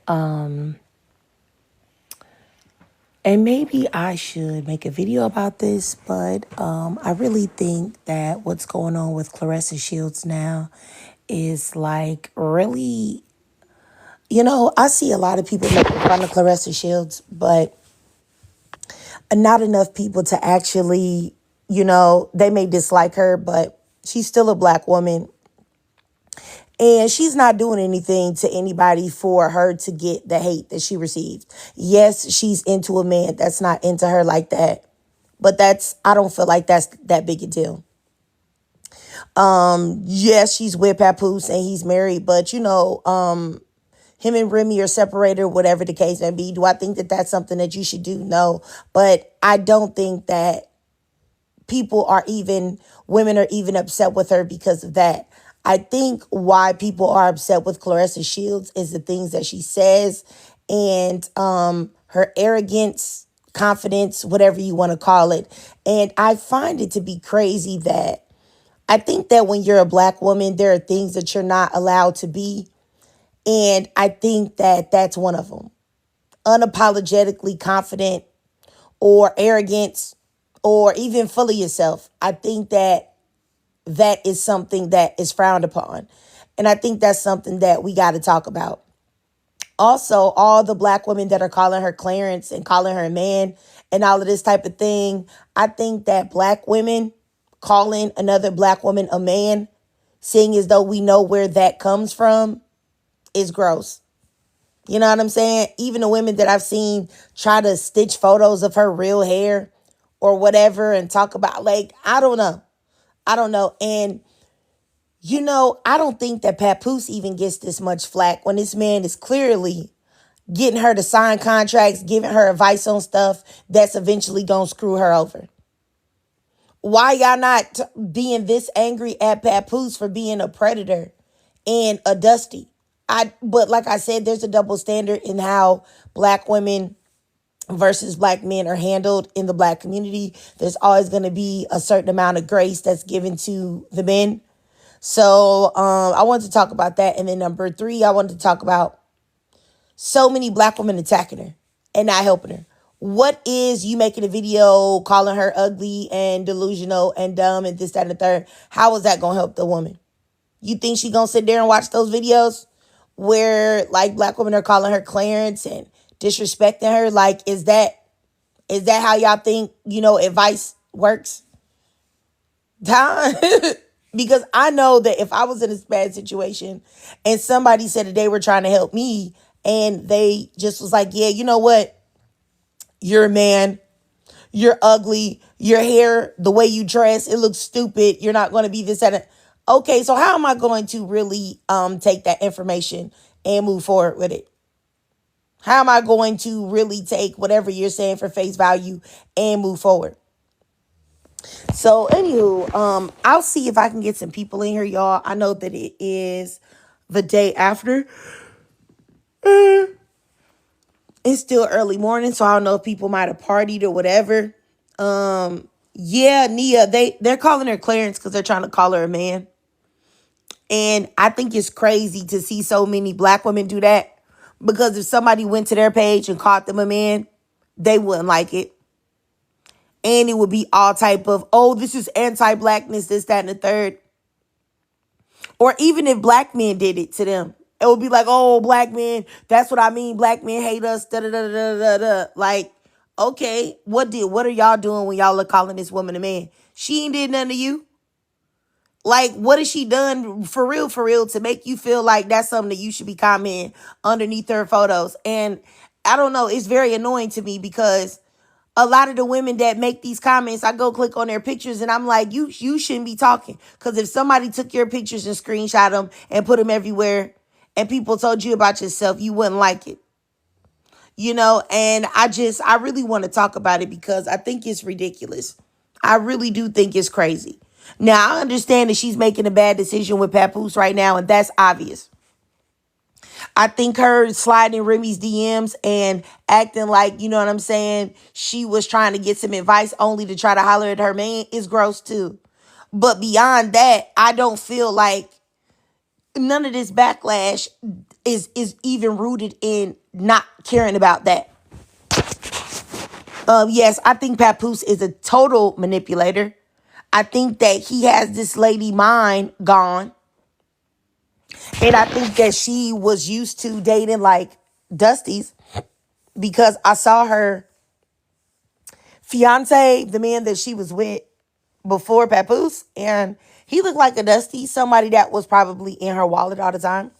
And maybe I should make a video about this, but I really think that what's going on with Claressa Shields now is like really, I see a lot of people making fun of Claressa Shields, but not enough people to actually, they may dislike her, but she's still a black woman. And she's not doing anything to anybody for her to get the hate that she received. Yes, she's into a man that's not into her like that. But I don't feel like that's that big a deal. Yes, she's with Papoose and he's married, but him and Remy are separated, whatever the case may be. Do I think that that's something that you should do? No. But I don't think that women are even upset with her because of that. I think why people are upset with Claressa Shields is the things that she says and her arrogance, confidence, whatever you want to call it. And I find it to be crazy that I think that when you're a black woman, there are things that you're not allowed to be. And I think that that's one of them. Unapologetically confident or arrogance or even full of yourself. I think that is something that is frowned upon. And I think that's something that we got to talk about. Also, all the black women that are calling her Clarence and calling her a man and all of this type of thing, I think that black women calling another black woman a man, seeing as though we know where that comes from, is gross. You know what I'm saying? Even the women that I've seen try to stitch photos of her real hair or whatever and talk about, like, I don't know. And, I don't think that Papoose even gets this much flack when this man is clearly getting her to sign contracts, giving her advice on stuff that's eventually going to screw her over. Why y'all not being this angry at Papoose for being a predator and a dusty? But like I said, there's a double standard in how black women versus black men are handled in the black community. There's always going to be a certain amount of grace that's given to the men. So I wanted to talk about that. And then number 3, I wanted to talk about so many black women attacking her and not helping her. What is you making a video calling her ugly and delusional and dumb and this, that, and the third? How is that going to help the woman? You think she going to sit there and watch those videos where like black women are calling her Clarence and disrespecting her? Like, is that how y'all think, advice works? Because I know that if I was in a bad situation and somebody said that they were trying to help me and they just was like, yeah, you know what? You're a man. You're ugly. Your hair, the way you dress, it looks stupid. You're not going to be this and that. Okay, so how am I going to really take that information and move forward with it? How am I going to really take whatever you're saying for face value and move forward? So, anywho, I'll see if I can get some people in here, y'all. I know that it is the day after. It's still early morning, so I don't know if people might have partied or whatever. Yeah, Nia, they're calling her Clarence because they're trying to call her a man. And I think it's crazy to see so many black women do that. Because if somebody went to their page and called them a man, they wouldn't like it. And it would be all type of, oh, this is anti-blackness, this, that, and the third. Or even if black men did it to them, it would be like, oh, black men, that's what I mean. Black men hate us, da da da da da da. Like, okay, what are y'all doing when y'all are calling this woman a man? She ain't did nothing to you. Like, what has she done for real, to make you feel like that's something that you should be commenting underneath her photos? And I don't know, it's very annoying to me because a lot of the women that make these comments, I go click on their pictures and I'm like, you shouldn't be talking. Because if somebody took your pictures and screenshot them and put them everywhere and people told you about yourself, you wouldn't like it. And I really want to talk about it because I think it's ridiculous. I really do think it's crazy. Now, I understand that she's making a bad decision with Papoose right now, and that's obvious. I think her sliding Remy's DMs and acting like, you know what I'm saying, she was trying to get some advice only to try to holler at her man is gross too. But beyond that, I don't feel like none of this backlash is even rooted in not caring about that. Yes, I think Papoose is a total manipulator. I think that he has this lady mind gone. And I think that she was used to dating like Dusty's, because I saw her fiance, the man that she was with before Papoose, and he looked like a Dusty, somebody that was probably in her wallet all the time.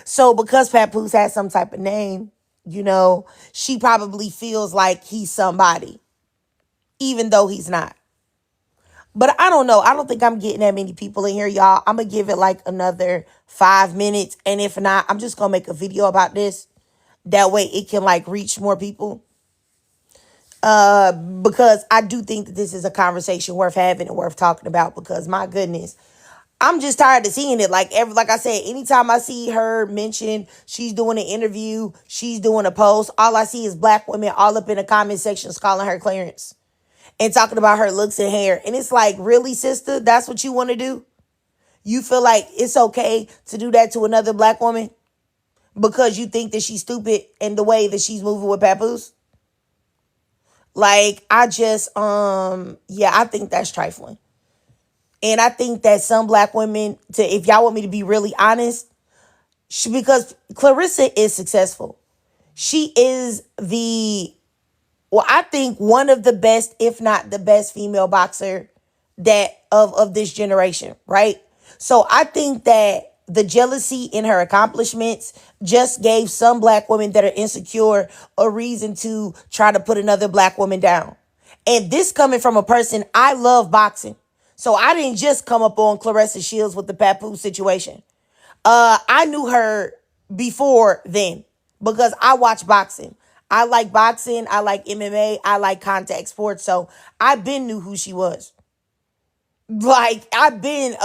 So because Papoose has some type of name, she probably feels like he's somebody, even though he's not. But I don't know. I don't think I'm getting that many people in here, y'all. I'm going to give it like another 5 minutes. And if not, I'm just going to make a video about this. That way it can like reach more people. Because I do think that this is a conversation worth having and worth talking about, because my goodness, I'm just tired of seeing it. Like I said, anytime I see her mention she's doing an interview, she's doing a post, all I see is black women all up in the comment sections calling her Clarence and talking about her looks and hair. And it's like, really, sister, that's what you want to do? You feel like it's okay to do that to another black woman because you think that she's stupid in the way that she's moving with Papoose? Like, I just, I think that's trifling. And I think that some black women, if y'all want me to be really honest, because Claressa is successful. She is I think one of the best, if not the best female boxer that of this generation, right? So I think that the jealousy in her accomplishments just gave some black women that are insecure a reason to try to put another black woman down. And this coming from a person, I love boxing. So I didn't just come up on Claressa Shields with the Papoose situation. I knew her before then because I watch boxing. I like boxing. I like MMA. I like contact sports. So I been knew who she was. Like, I've been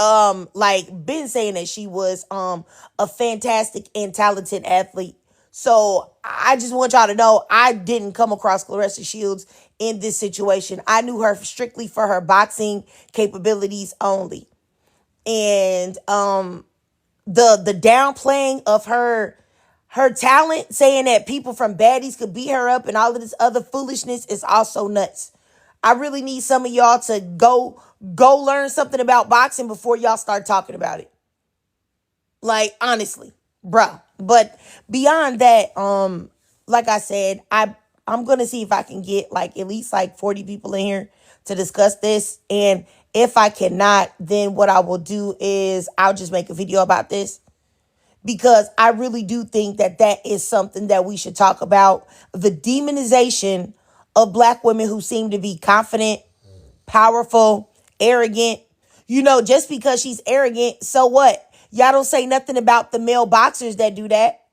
been saying that she was a fantastic and talented athlete. So I just want y'all to know I didn't come across Claressa Shields in this situation. I knew her strictly for her boxing capabilities only. And the downplaying of her talent, saying that people from baddies could beat her up and all of this other foolishness is also nuts. I really need some of y'all to go learn something about boxing before y'all start talking about it. Like, honestly, bruh. But beyond that, like I said, I'm gonna see if I can get like at least like 40 people in here to discuss this. And if I cannot, then what I will do is I'll just make a video about this, because I really do think that that is something that we should talk about. The demonization of black women who seem to be confident, powerful, arrogant. Just because she's arrogant, so what? Y'all don't say nothing about the male boxers that do that.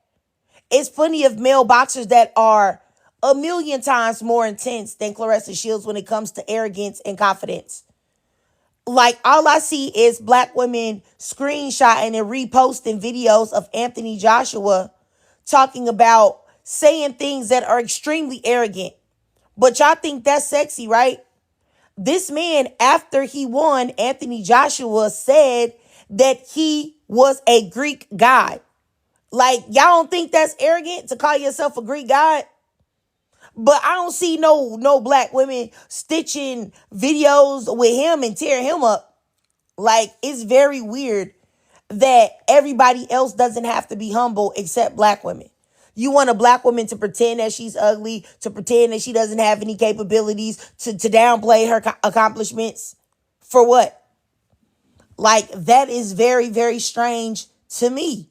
It's plenty of male boxers that are a million times more intense than Claressa Shields when it comes to arrogance and confidence. Like, all I see is black women screenshotting and reposting videos of Anthony Joshua talking about saying things that are extremely arrogant. But y'all think that's sexy, right? This man, after he won, Anthony Joshua said that he was a Greek god. Like, y'all don't think that's arrogant to call yourself a Greek god? But I don't see no black women stitching videos with him and tearing him up. Like, it's very weird that everybody else doesn't have to be humble except black women. You want a black woman to pretend that she's ugly, to pretend that she doesn't have any capabilities, to downplay her accomplishments. For what? Like, that is very, very strange to me.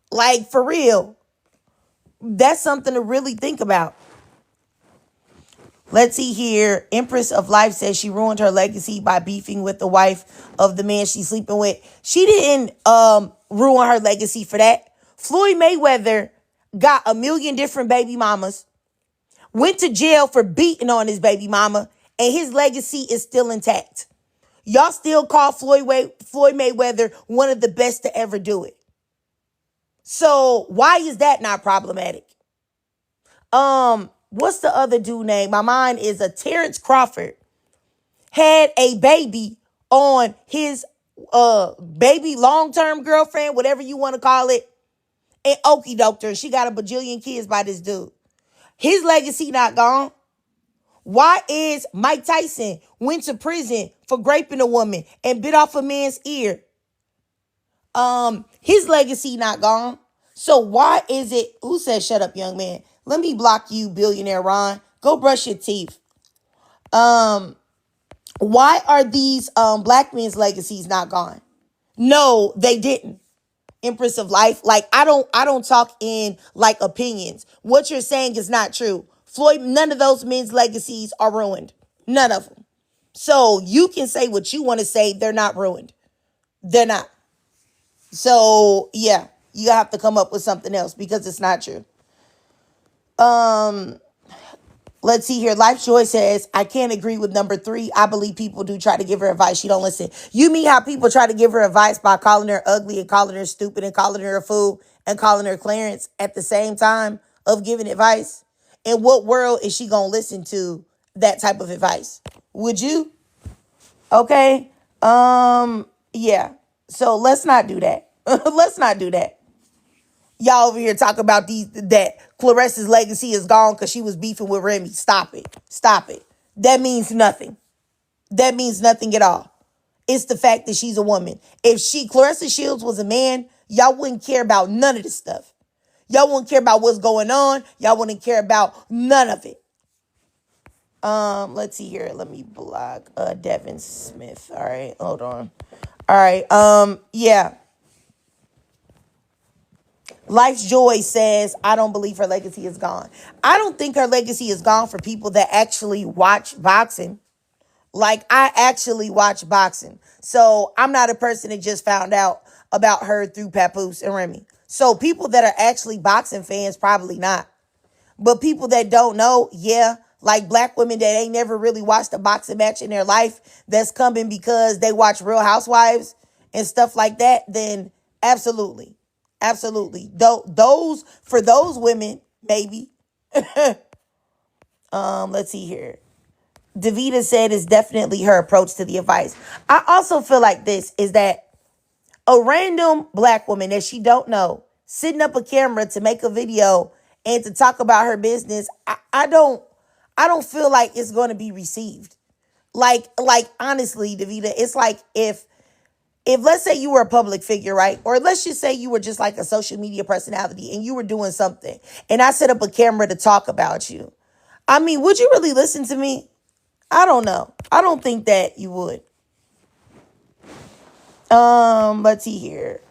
Like, for real. That's something to really think about. Let's see here. Empress of Life says she ruined her legacy by beefing with the wife of the man she's sleeping with. She didn't ruin her legacy for that. Floyd Mayweather got a million different baby mamas, went to jail for beating on his baby mama, and his legacy is still intact. Y'all still call Floyd Mayweather one of the best to ever do it. So why is that not problematic? What's the other dude name? My mind is Terrence Crawford had a baby on his baby, long-term girlfriend, whatever you want to call it, and okie doked her. She got a bajillion kids by this dude. His legacy not gone. Why is Mike Tyson went to prison for raping a woman and bit off a man's ear? His legacy not gone. So why is it, who said shut up, young man? Let me block you, billionaire Ron. Go brush your teeth. Why are these black men's legacies not gone? No, they didn't. Empress of Life. Like, I don't talk in like opinions. What you're saying is not true. Floyd, none of those men's legacies are ruined. None of them. So you can say what you want to say. They're not ruined. They're not. So yeah, you have to come up with something else because it's not true. Let's see here. Life Joy says, I can't agree with number 3. I believe people do try to give her advice. She don't listen. You mean how people try to give her advice by calling her ugly and calling her stupid and calling her a fool and calling her Clarence at the same time of giving advice? In what world is she going to listen to that type of advice? Would you? Okay. Yeah. So let's not do that. Let's not do that. Y'all over here talking about that Claressa's legacy is gone because she was beefing with Remy. Stop it. Stop it. That means nothing. That means nothing at all. It's the fact that she's a woman. If Claressa Shields was a man, y'all wouldn't care about none of this stuff. Y'all wouldn't care about what's going on. Y'all wouldn't care about none of it. Let's see here. Let me block Devin Smith. All right, hold on. All right. Yeah. Life's Joy says, I don't believe her legacy is gone. I don't think her legacy is gone for people that actually watch boxing. Like, I actually watch boxing. So I'm not a person that just found out about her through Papoose and Remy. So people that are actually boxing fans, probably not. But people that don't know, yeah, like black women that ain't never really watched a boxing match in their life that's coming because they watch Real Housewives and stuff like that, then absolutely. Absolutely. For those women, maybe. Let's see here. Davita said it's definitely her approach to the advice. I also feel like this is that a random black woman that she don't know setting up a camera to make a video and to talk about her business, I don't feel like it's going to be received. Like honestly, Davita, it's like if let's say you were a public figure, right? Or let's just say you were just like a social media personality and you were doing something and I set up a camera to talk about you. I mean, would you really listen to me? I don't know. I don't think that you would. Let's see here.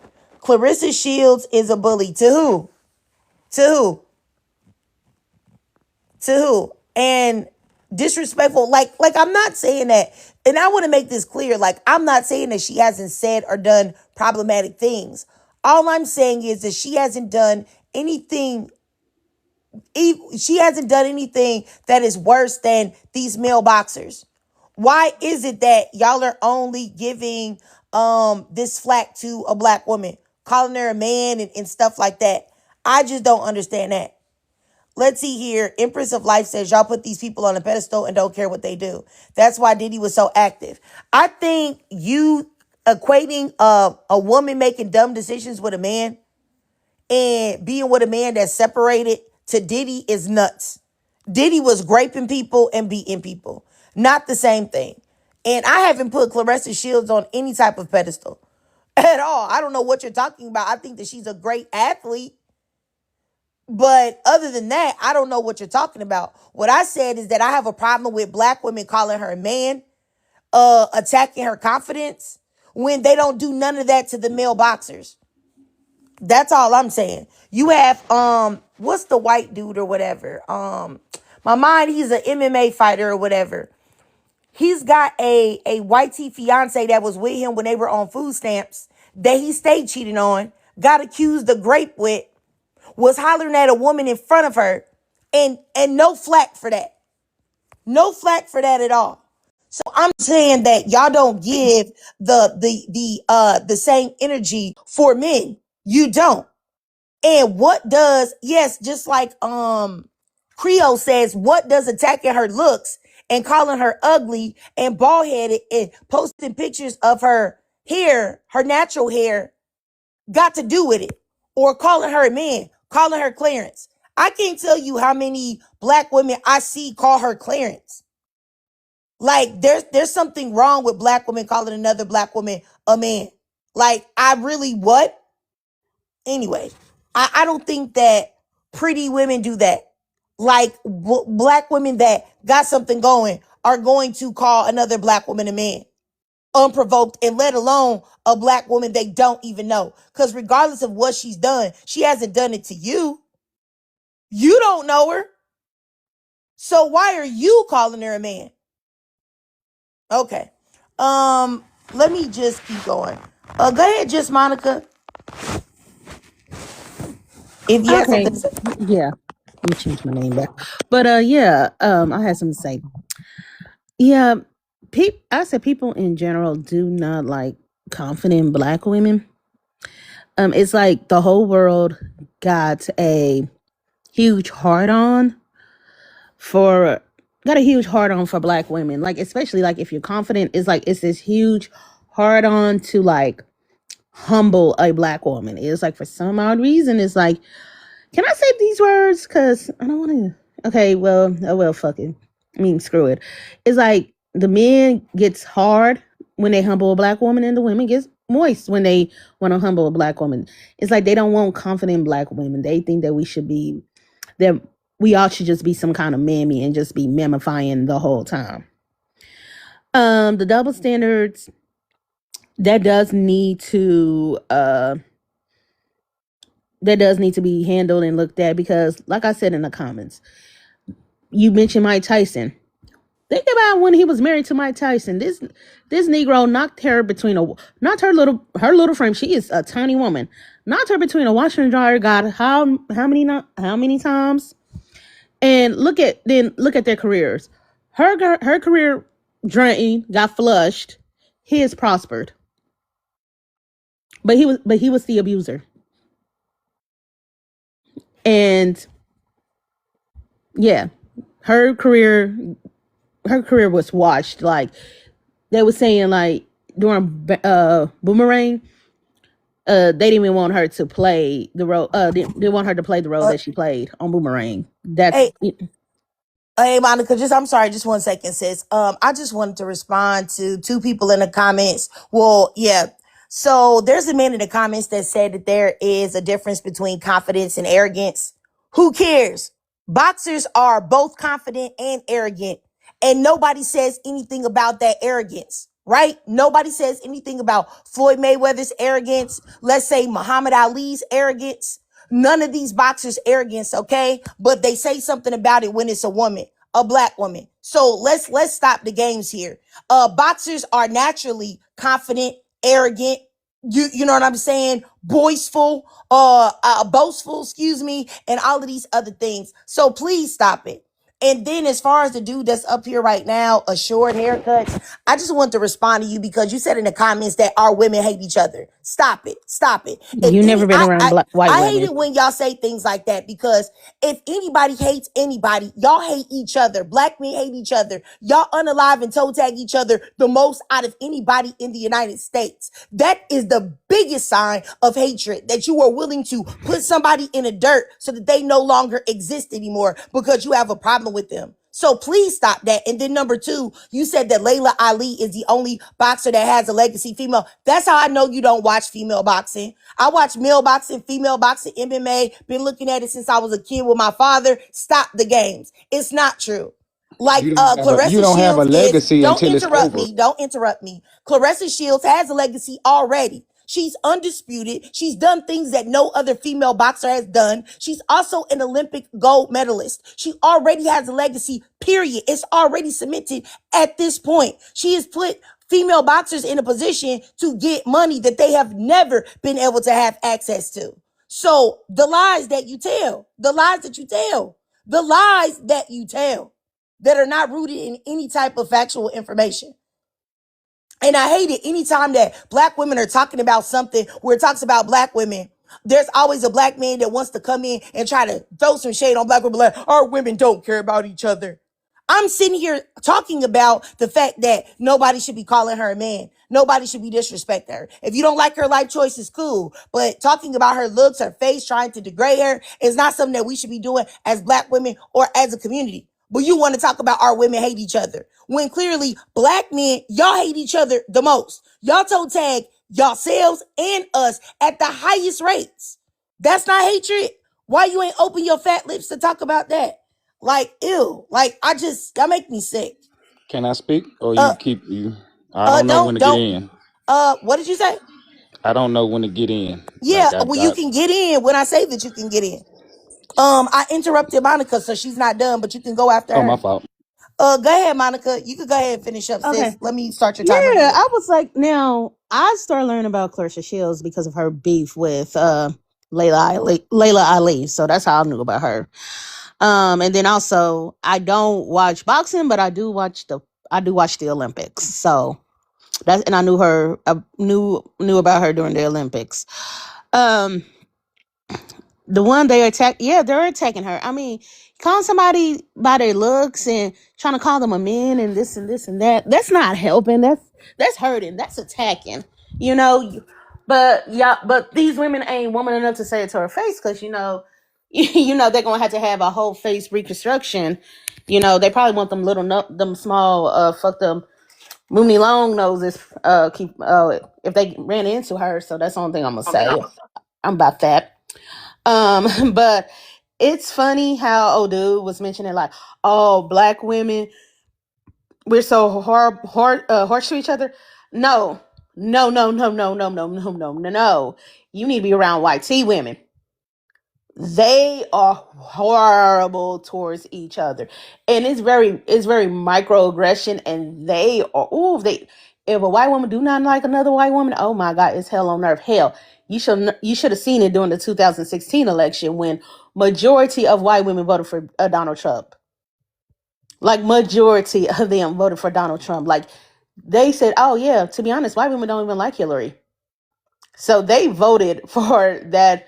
Claressa Shields is a bully. To who? To who? To who? And disrespectful. Like I'm not saying that. And I want to make this clear. Like, I'm not saying that she hasn't said or done problematic things. All I'm saying is that she hasn't done anything. She hasn't done anything that is worse than these male boxers. Why is it that y'all are only giving this flack to a black woman, calling her a man and stuff like that? I just don't understand that. Let's see here. Empress of Life says, y'all put these people on a pedestal and don't care what they do. That's why Diddy was so active. I think you equating a woman making dumb decisions with a man and being with a man that's separated to Diddy is nuts. Diddy was raping people and beating people. Not the same thing. And I haven't put Claressa Shields on any type of pedestal at all. I don't know what you're talking about. I think that she's a great athlete. But other than that, I don't know what you're talking about. What I said is that I have a problem with black women calling her a man, attacking her confidence when they don't do none of that to the male boxers. That's all I'm saying. You have, what's the white dude or whatever? My mind, he's an MMA fighter or whatever. He's got a white tee fiance that was with him when they were on food stamps that he stayed cheating on, got accused of grape with, was hollering at a woman in front of her, and no flack for that. No flack for that at all. So I'm saying that y'all don't give the same energy for men. You don't. And what does, yes, just like Creole says, what does attacking her looks and calling her ugly and bald-headed and posting pictures of her hair, her natural hair, got to do with it? Or calling her a man, calling her Clarence. I can't tell you how many black women I see call her Clarence. Like there's something wrong with black women calling another black woman a man. Like I really what? Anyway, I don't think that pretty women do that. Like black women that got something going are going to call another black woman a man unprovoked, and let alone a black woman they don't even know. Because regardless of what she's done, she hasn't done it to you. You don't know her. So why are you calling her a man? Okay. Let me just keep going. Go ahead, just Monica. If you have Okay, something to say. yeah. Let me change my name back. But yeah, I had something to say. Yeah, I said people in general do not like confident black women. It's like the whole world got a huge hard on for got a huge hard on for black women. Like especially like if you're confident, it's like it's this huge hard on to like humble a black woman. It's like for some odd reason, it's like, can I say these words? Because I don't want to. Okay, well, oh well, fuck it. I mean, screw it. It's like the men gets hard when they humble a black woman, and the women gets moist when they want to humble a black woman. It's like they don't want confident black women. They think that that we all should just be some kind of mammy and just be mamifying the whole time. The double standards that does need to be handled and looked at because, like I said in the comments, you mentioned Mike Tyson. Think about when he was married to Mike Tyson. This Negro knocked her between not her little frame. She is a tiny woman. Knocked her between a washer and dryer. God, how many times? And look at their careers. Her career drained, got flushed. His prospered, but he was the abuser. And yeah, her career was watched. Like they were saying, like during Boomerang, they didn't even want her to play the role. They want her to play the role that she played on Boomerang. That's Hey, hey, Monica, I'm sorry, just 1 second, sis. I just wanted to respond to two people in the comments. Well, yeah. So there's a man in the comments that said that there is a difference between confidence and arrogance. Who cares? Boxers are both confident and arrogant, and nobody says anything about that arrogance, right? Nobody says anything about Floyd Mayweather's arrogance. Let's say Muhammad Ali's arrogance. None of these boxers arrogance, okay? But they say something about it when it's a woman, a black woman. So let's stop the games here. Boxers are naturally confident, arrogant. You know what I'm saying? Boastful, excuse me, and all of these other things. So please stop it. And then as far as the dude that's up here right now, a short haircut, I just want to respond to you because you said in the comments that our women hate each other. Stop it. Stop it. If you never any, been around white I hate women. it when y'all say things like that because if anybody hates anybody, y'all hate each other. Black men hate each other. Y'all unalive and toe tag each other the most out of anybody in the United States. That is the biggest sign of hatred, that you are willing to put somebody in the dirt so that they no longer exist anymore because you have a problem with them. So please stop that. And then number two, you said that Layla Ali is the only boxer that has a legacy female. That's how I know you don't watch female boxing. I watch male boxing, female boxing, MMA. Been looking at it since I was a kid with my father. Stop the games. It's not true. Like You Claressa don't have a Shields is, legacy don't until it's interrupt over. me. Don't interrupt me. Claressa Shields has a legacy already. She's undisputed. She's done things that no other female boxer has done. She's also an Olympic gold medalist. She already has a legacy, period. It's already cemented at this point. She has put female boxers in a position to get money that they have never been able to have access to. So the lies that you tell, that are not rooted in any type of factual information. And I hate it anytime that black women are talking about something where it talks about black women. There's always a black man that wants to come in and try to throw some shade on black women. Like, our women don't care about each other. I'm sitting here talking about the fact that nobody should be calling her a man. Nobody should be disrespecting her. If you don't like her life choices, cool. But talking about her looks, her face, trying to degrade her is not something that we should be doing as black women or as a community. But you want to talk about our women hate each other. When clearly black men, y'all hate each other the most. Y'all toe tag yourselves and us at the highest rates. That's not hatred. Why you ain't open your fat lips to talk about that? Like, ew. Like, that make me sick. Can I speak or Uh, you keep you? I don't know when to get don't, in. what did you say? I don't know when to get in. Yeah, Like well, you can get in when I say that you can get in. I interrupted Monica, so she's not done, but you can go after oh, my her. fault. Go ahead, Monica. You can go ahead and finish up, Okay. sis. Let me start your timer Yeah, again. I was like, now I started learning about Claressa Shields because of her beef with Layla Ali. So that's how I knew about her. And then also I don't watch boxing, but I do watch the Olympics. So that's, and I knew about her during the Olympics. Um the one they attack, yeah, they're attacking her. I mean, calling somebody by their looks and trying to call them a man and this and this and that, that's not helping. That's hurting. That's attacking. You know, but yeah, but these women ain't woman enough to say it to her face because they're gonna have to have a whole face reconstruction. They probably want them little them small fuck them Mooney long noses keep if they ran into her. So that's the only thing I'm gonna say. I'm about that. But it's funny how old dude was mentioning like, oh, black women, we're so harsh to each other. No, no, no, no, no, no, no, no, no, no, no. You need to be around white tea women. They are horrible towards each other, and it's very microaggression, and they are they. If a white woman do not like another white woman, oh my god, it's hell on earth. Hell, you should have seen it during the 2016 election when majority of white women voted for Donald Trump. Like majority of them voted for Donald Trump. Like they said, oh yeah, to be honest, white women don't even like Hillary. So they voted for that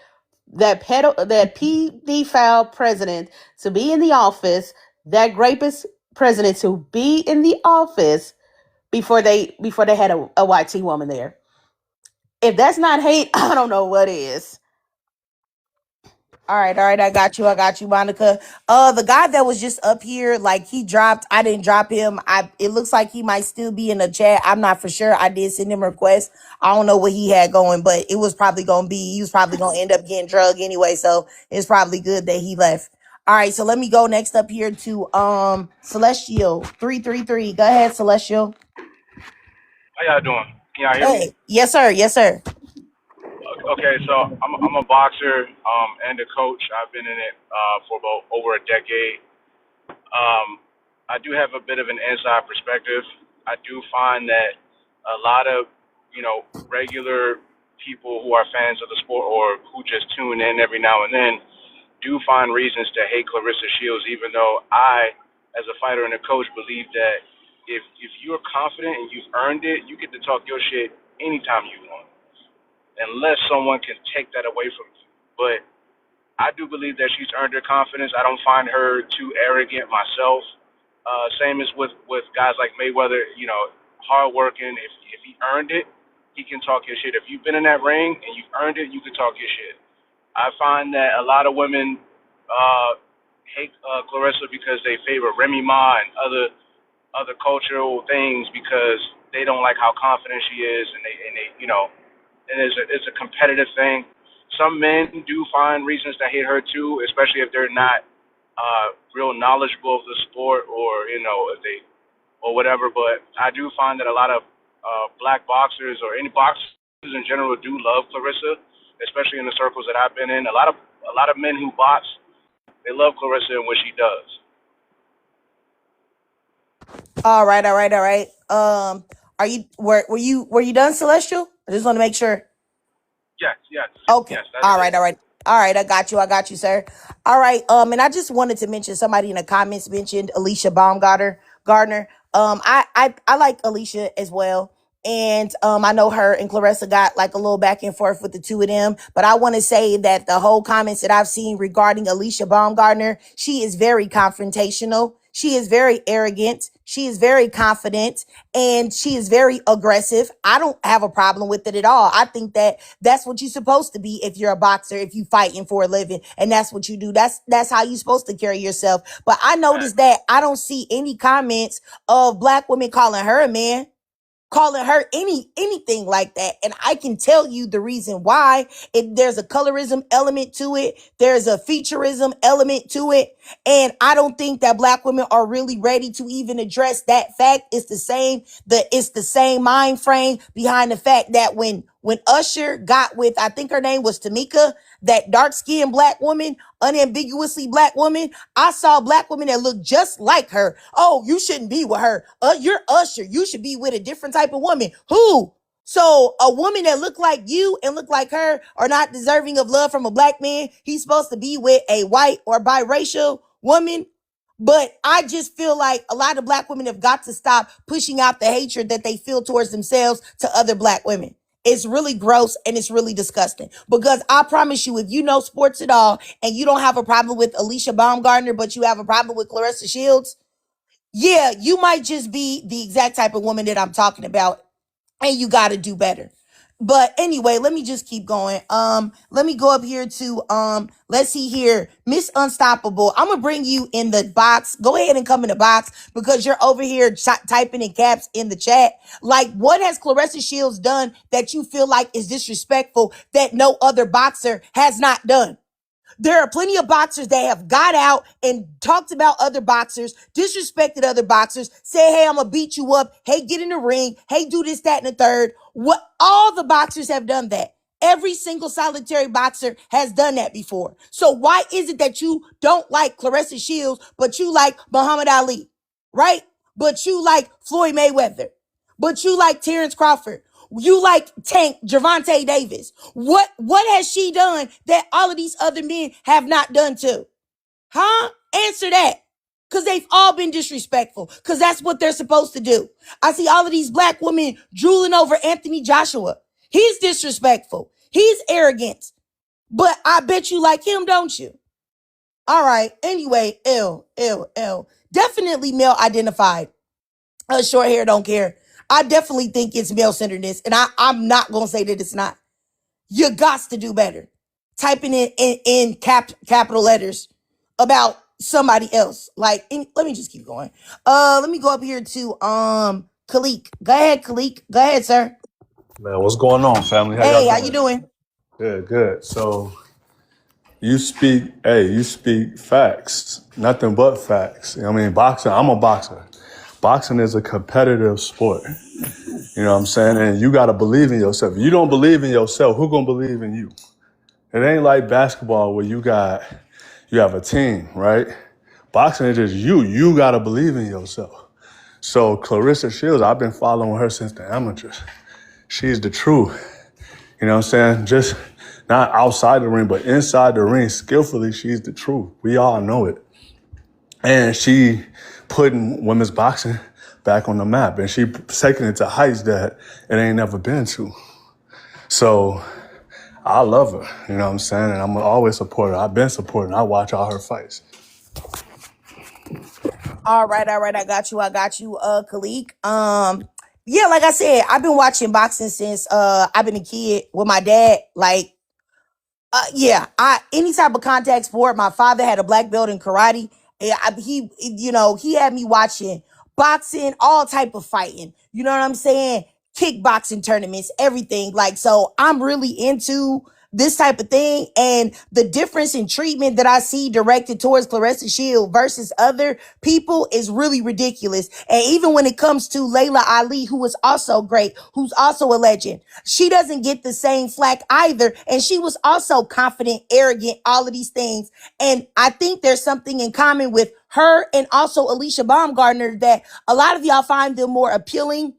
pedophile president to be in the office, that rapist president to be in the office before they had a white tea woman there. If that's not hate, I don't know what is. All right, I got you, Monica. The guy that was just up here, like he dropped, I didn't drop him. It looks like he might still be in the chat. I'm not for sure. I did send him a request. I don't know what he had going, but he was probably gonna end up getting drugged anyway. So it's probably good that he left. All right, so let me go next up here to Celestial 333. Go ahead, Celestial. How y'all doing? Can y'all hear me? Hey, yes, sir, yes, sir. Okay, so I'm a boxer and a coach. I've been in it for about over a decade. I do have a bit of an inside perspective. I do find that a lot of regular people who are fans of the sport or who just tune in every now and then do find reasons to hate Claressa Shields, even though I, as a fighter and a coach, believe that if you're confident and you've earned it, you get to talk your shit anytime you want, unless someone can take that away from you. But I do believe that she's earned her confidence. I don't find her too arrogant myself. Same as with guys like Mayweather, hardworking. If he earned it, he can talk his shit. If you've been in that ring and you've earned it, you can talk your shit. I find that a lot of women hate Claressa because they favor Remy Ma and other cultural things because they don't like how confident she is, and it's a competitive thing. Some men do find reasons to hate her too, especially if they're not real knowledgeable of the sport, or if they or whatever. But I do find that a lot of black boxers or any boxers in general do love Claressa, especially in the circles that I've been in. A lot of men who box, they love Claressa and what she does. All right, all right, all right. Were you done, Celestial? I just want to make sure. Yes, yes, Okay. yes. That's All it. right. All right. All right. I got you. I got you, sir. All right. And I just wanted to mention somebody in the comments mentioned Alicia Baumgartner. Gardner. I like Alicia as well. And I know her and Claressa got like a little back and forth with the two of them. But I want to say that the whole comments that I've seen regarding Alicia Baumgartner, she is very confrontational. She is very arrogant. She is very confident, and she is very aggressive. I don't have a problem with it at all. I think that that's what you're supposed to be if you're a boxer, if you fighting for a living, and that's what you do. That's how you're supposed to carry yourself. But I noticed that I don't see any comments of black women calling her a man, calling her anything like that. And I can tell you the reason why. There's a colorism element to it. There's a featureism element to it. And I don't think that black women are really ready to even address that fact. It's the same mind frame behind the fact that when Usher got with, I think her name was Tamika, that dark-skinned black woman, unambiguously black woman, I saw black women that looked just like her. Oh, you shouldn't be with her. You're Usher. You should be with a different type of woman. Who? So a woman that looked like you and looked like her are not deserving of love from a black man. He's supposed to be with a white or biracial woman. But I just feel like a lot of black women have got to stop pushing out the hatred that they feel towards themselves to other black women. It's really gross and it's really disgusting, because I promise you, if you know sports at all and you don't have a problem with Alicia Baumgartner, but you have a problem with Claressa Shields, yeah, you might just be the exact type of woman that I'm talking about, and you got to do better. But anyway, let me just keep going. Let me go up here to let's see here, Miss Unstoppable. I'm gonna bring you in the box. Go ahead and come in the box, because you're over here typing in caps in the chat. Like, what has Claressa Shields done that you feel like is disrespectful that no other boxer has not done? There are plenty of boxers that have got out and talked about other boxers, disrespected other boxers, say, hey, I'm going to beat you up. Hey, get in the ring. Hey, do this, that, and the third. What? All the boxers have done that. Every single solitary boxer has done that before. So why is it that you don't like Claressa Shields, but you like Muhammad Ali, right? But you like Floyd Mayweather, but you like Terrence Crawford? You like Tank Gervonta Davis. What has she done that all of these other men have not done too? Huh? Answer that. Because they've all been disrespectful. Because that's what they're supposed to do. I see all of these black women drooling over Anthony Joshua. He's disrespectful. He's arrogant. But I bet you like him, don't you? All right. Anyway, definitely male identified. Short hair, don't care. I definitely think it's male-centeredness, and I'm not going to say that it's not. You got to do better. Typing in capital letters about somebody else. Like, let me just keep going. Let me go up here to Khalik. Go ahead, Khalik. Go ahead, sir. Man, what's going on, family? Hey, how you doing? Good. So you speak facts, nothing but facts. I mean, boxing, I'm a boxer. Boxing is a competitive sport. You know what I'm saying? And you got to believe in yourself. If you don't believe in yourself, who going to believe in you? It ain't like basketball where you have a team, right? Boxing is just you. You got to believe in yourself. So Claressa Shields, I've been following her since the amateurs. She's the truth. You know what I'm saying? Just not outside the ring, but inside the ring, skillfully, she's the truth. We all know it. And she putting women's boxing back on the map. And she taking it to heights that it ain't never been to. So I love her, you know what I'm saying? And I'm always support her. I've been supporting her. I watch all her fights. All right. I got you, Khalik. Yeah, like I said, I've been watching boxing since I've been a kid with my dad. Like, yeah, any type of contact sport. My father had a black belt in karate. He had me watching boxing, all type of fighting. You know what I'm saying? Kickboxing tournaments, everything. Like, so I'm really into this type of thing, and the difference in treatment that I see directed towards Claressa Shield versus other people is really ridiculous. And even when it comes to Layla Ali, who is also great, who's also a legend, she doesn't get the same flack either. And she was also confident, arrogant, all of these things. And I think there's something in common with her and also Alicia Baumgartner, that a lot of y'all find them more appealing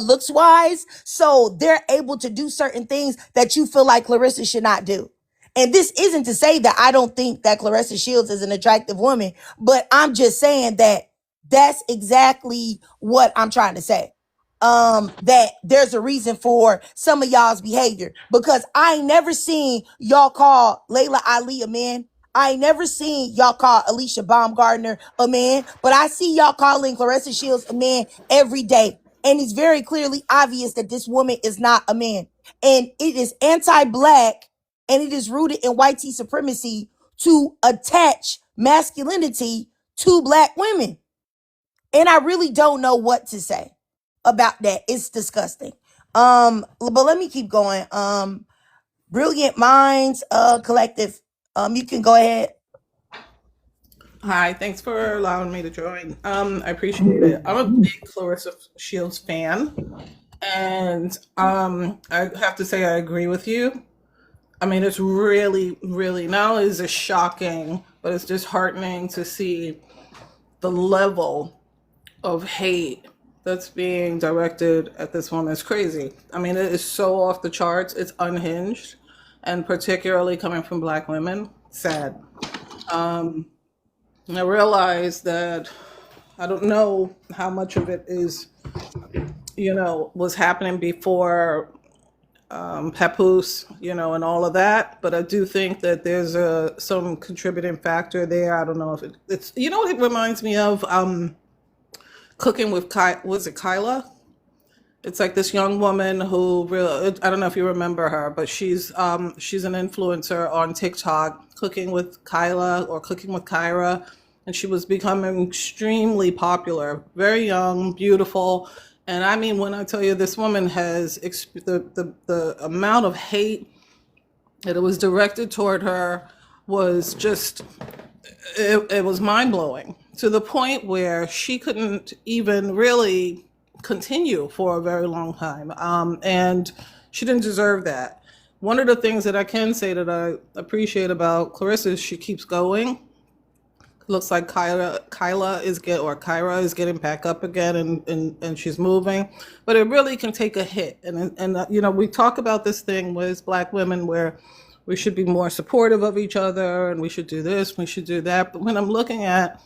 looks wise, so they're able to do certain things that you feel like Claressa should not do. And this isn't to say that I don't think that Claressa Shields is an attractive woman, but I'm just saying that that's exactly what I'm trying to say. That there's a reason for some of y'all's behavior, because I ain't never seen y'all call Layla Ali a man. I ain't never seen y'all call Alicia Baumgartner a man, but I see y'all calling Claressa Shields a man every day. And it's very clearly obvious that this woman is not a man. And it is anti-black and it is rooted in white supremacy to attach masculinity to black women. And I really don't know what to say about that. It's disgusting. But let me keep going. Brilliant Minds Collective. You can go ahead. Hi, thanks for allowing me to join. I appreciate it. I'm a big Clarissa Shields fan, and I have to say I agree with you. I mean, it's really, really not only is it shocking, but it's disheartening to see the level of hate that's being directed at this woman. It's crazy. I mean, it is so off the charts. It's unhinged, and particularly coming from Black women, sad. And I realize that I don't know how much of it is, was happening before Papoose, and all of that. But I do think that there's some contributing factor there. I don't know if it's, what it reminds me of? Cooking with was it Kyla? It's like this young woman who really, I don't know if you remember her, but she's an influencer on TikTok, cooking with Kyla or cooking with Kyra, and she was becoming extremely popular, very young, beautiful. And I mean, when I tell you this woman has the amount of hate that it was directed toward her was just, it was mind blowing to the point where she couldn't even really continue for a very long time. And she didn't deserve that. One of the things that I can say that I appreciate about Clarissa is she keeps going. Looks like Kyra is getting back up again, and she's moving, but it really can take a hit. And we talk about this thing with Black women where we should be more supportive of each other, and we should do this, we should do that. But when I'm looking at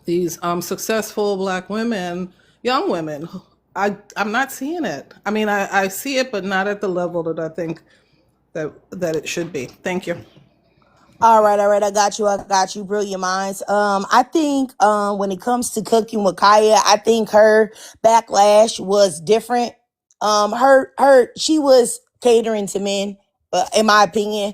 these successful Black women, young women, I'm not seeing it. I mean, I see it, but not at the level that I think that it should be. Thank you. All right. I got you. Brilliant Minds. I think when it comes to cooking with Kaya, I think her backlash was different. She was catering to men, in my opinion,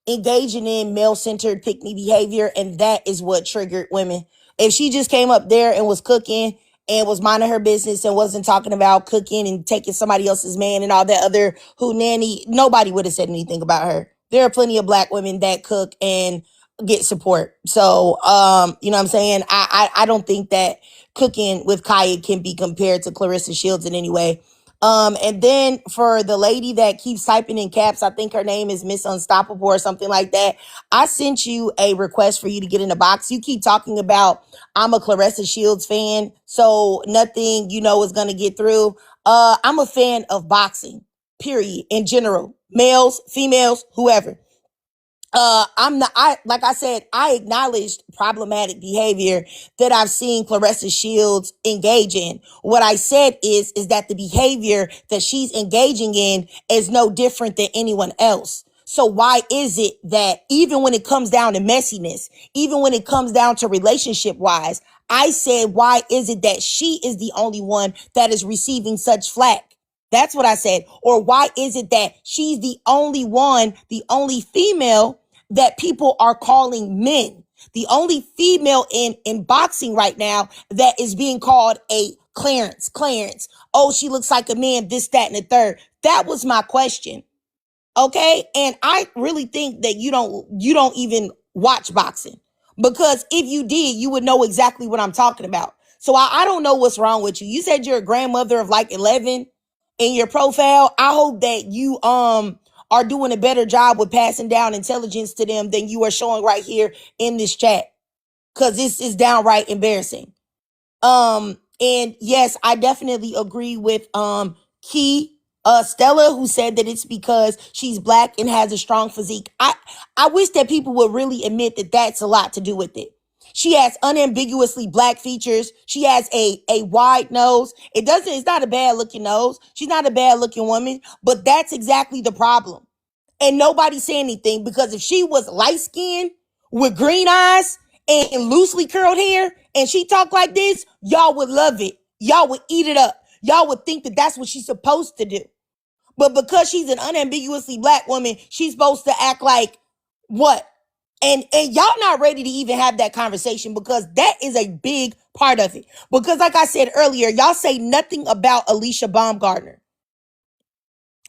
engaging in male-centered pick-me behavior, and that is what triggered women. If she just came up there and was cooking and was minding her business and wasn't talking about cooking and taking somebody else's man and all that other hoo-nanny, nobody would have said anything about her. There are plenty of Black women that cook and get support. So, you know what I'm saying? I don't think that cooking with Kaya can be compared to Claressa Shields in any way. And then for the lady that keeps typing in caps, I think her name is Miss Unstoppable or something like that. I sent you a request for you to get in the box. You keep talking about I'm a Claressa Shields fan, so nothing, is going to get through. I'm a fan of boxing, period, in general. Males, females, whoever. Like I said, I acknowledged problematic behavior that I've seen Claressa Shields engage in. What I said is that the behavior that she's engaging in is no different than anyone else. So why is it that even when it comes down to messiness, even when it comes down to relationship wise, I said, why is it that she is the only one that is receiving such flack? That's what I said. Or why is it that she's the only one, the only female that people are calling men? The only female in boxing right now that is being called a Clarence. Oh, she looks like a man, this, that, and the third. That was my question. Okay. And I really think that you don't even watch boxing, because if you did, you would know exactly what I'm talking about. So I don't know what's wrong with you. You said you're a grandmother of like 11 in your profile. I hope that you are doing a better job with passing down intelligence to them than you are showing right here in this chat, because this is downright embarrassing. And yes, I definitely agree with Stella, who said that it's because she's Black and has a strong physique. I wish that people would really admit that that's a lot to do with it. She has unambiguously Black features. She has a wide nose. It's not a bad looking nose. She's not a bad looking woman, but that's exactly the problem. and nobody said anything, because if she was light skinned with green eyes and loosely curled hair and she talked like this, y'all would love it. Y'all would eat it up. Y'all would think that that's what she's supposed to do. But because she's an unambiguously black woman, she's supposed to act like what? And y'all not ready to even have that conversation, because that is a big part of it. Because like I said earlier, y'all say nothing about Alicia Baumgartner.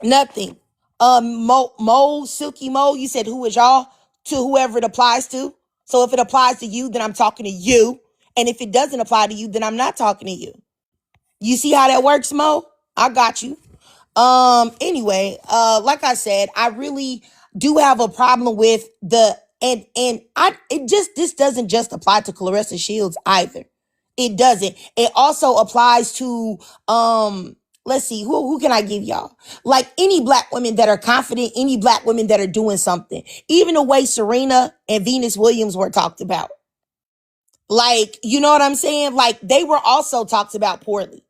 Nothing. Silky Mo, you said who is y'all? To whoever it applies to. So if it applies to you, then I'm talking to you. And if it doesn't apply to you, then I'm not talking to you. You see how that works, Mo? I got you. Anyway, like I said, I really do have a problem with this doesn't just apply to Claressa Shields either. It doesn't. It also applies to let's see, who can I give y'all? Like any black women that are confident, any black women that are doing something. Even the way Serena and Venus Williams were talked about. Like, you know what I'm saying? Like, they were also talked about poorly.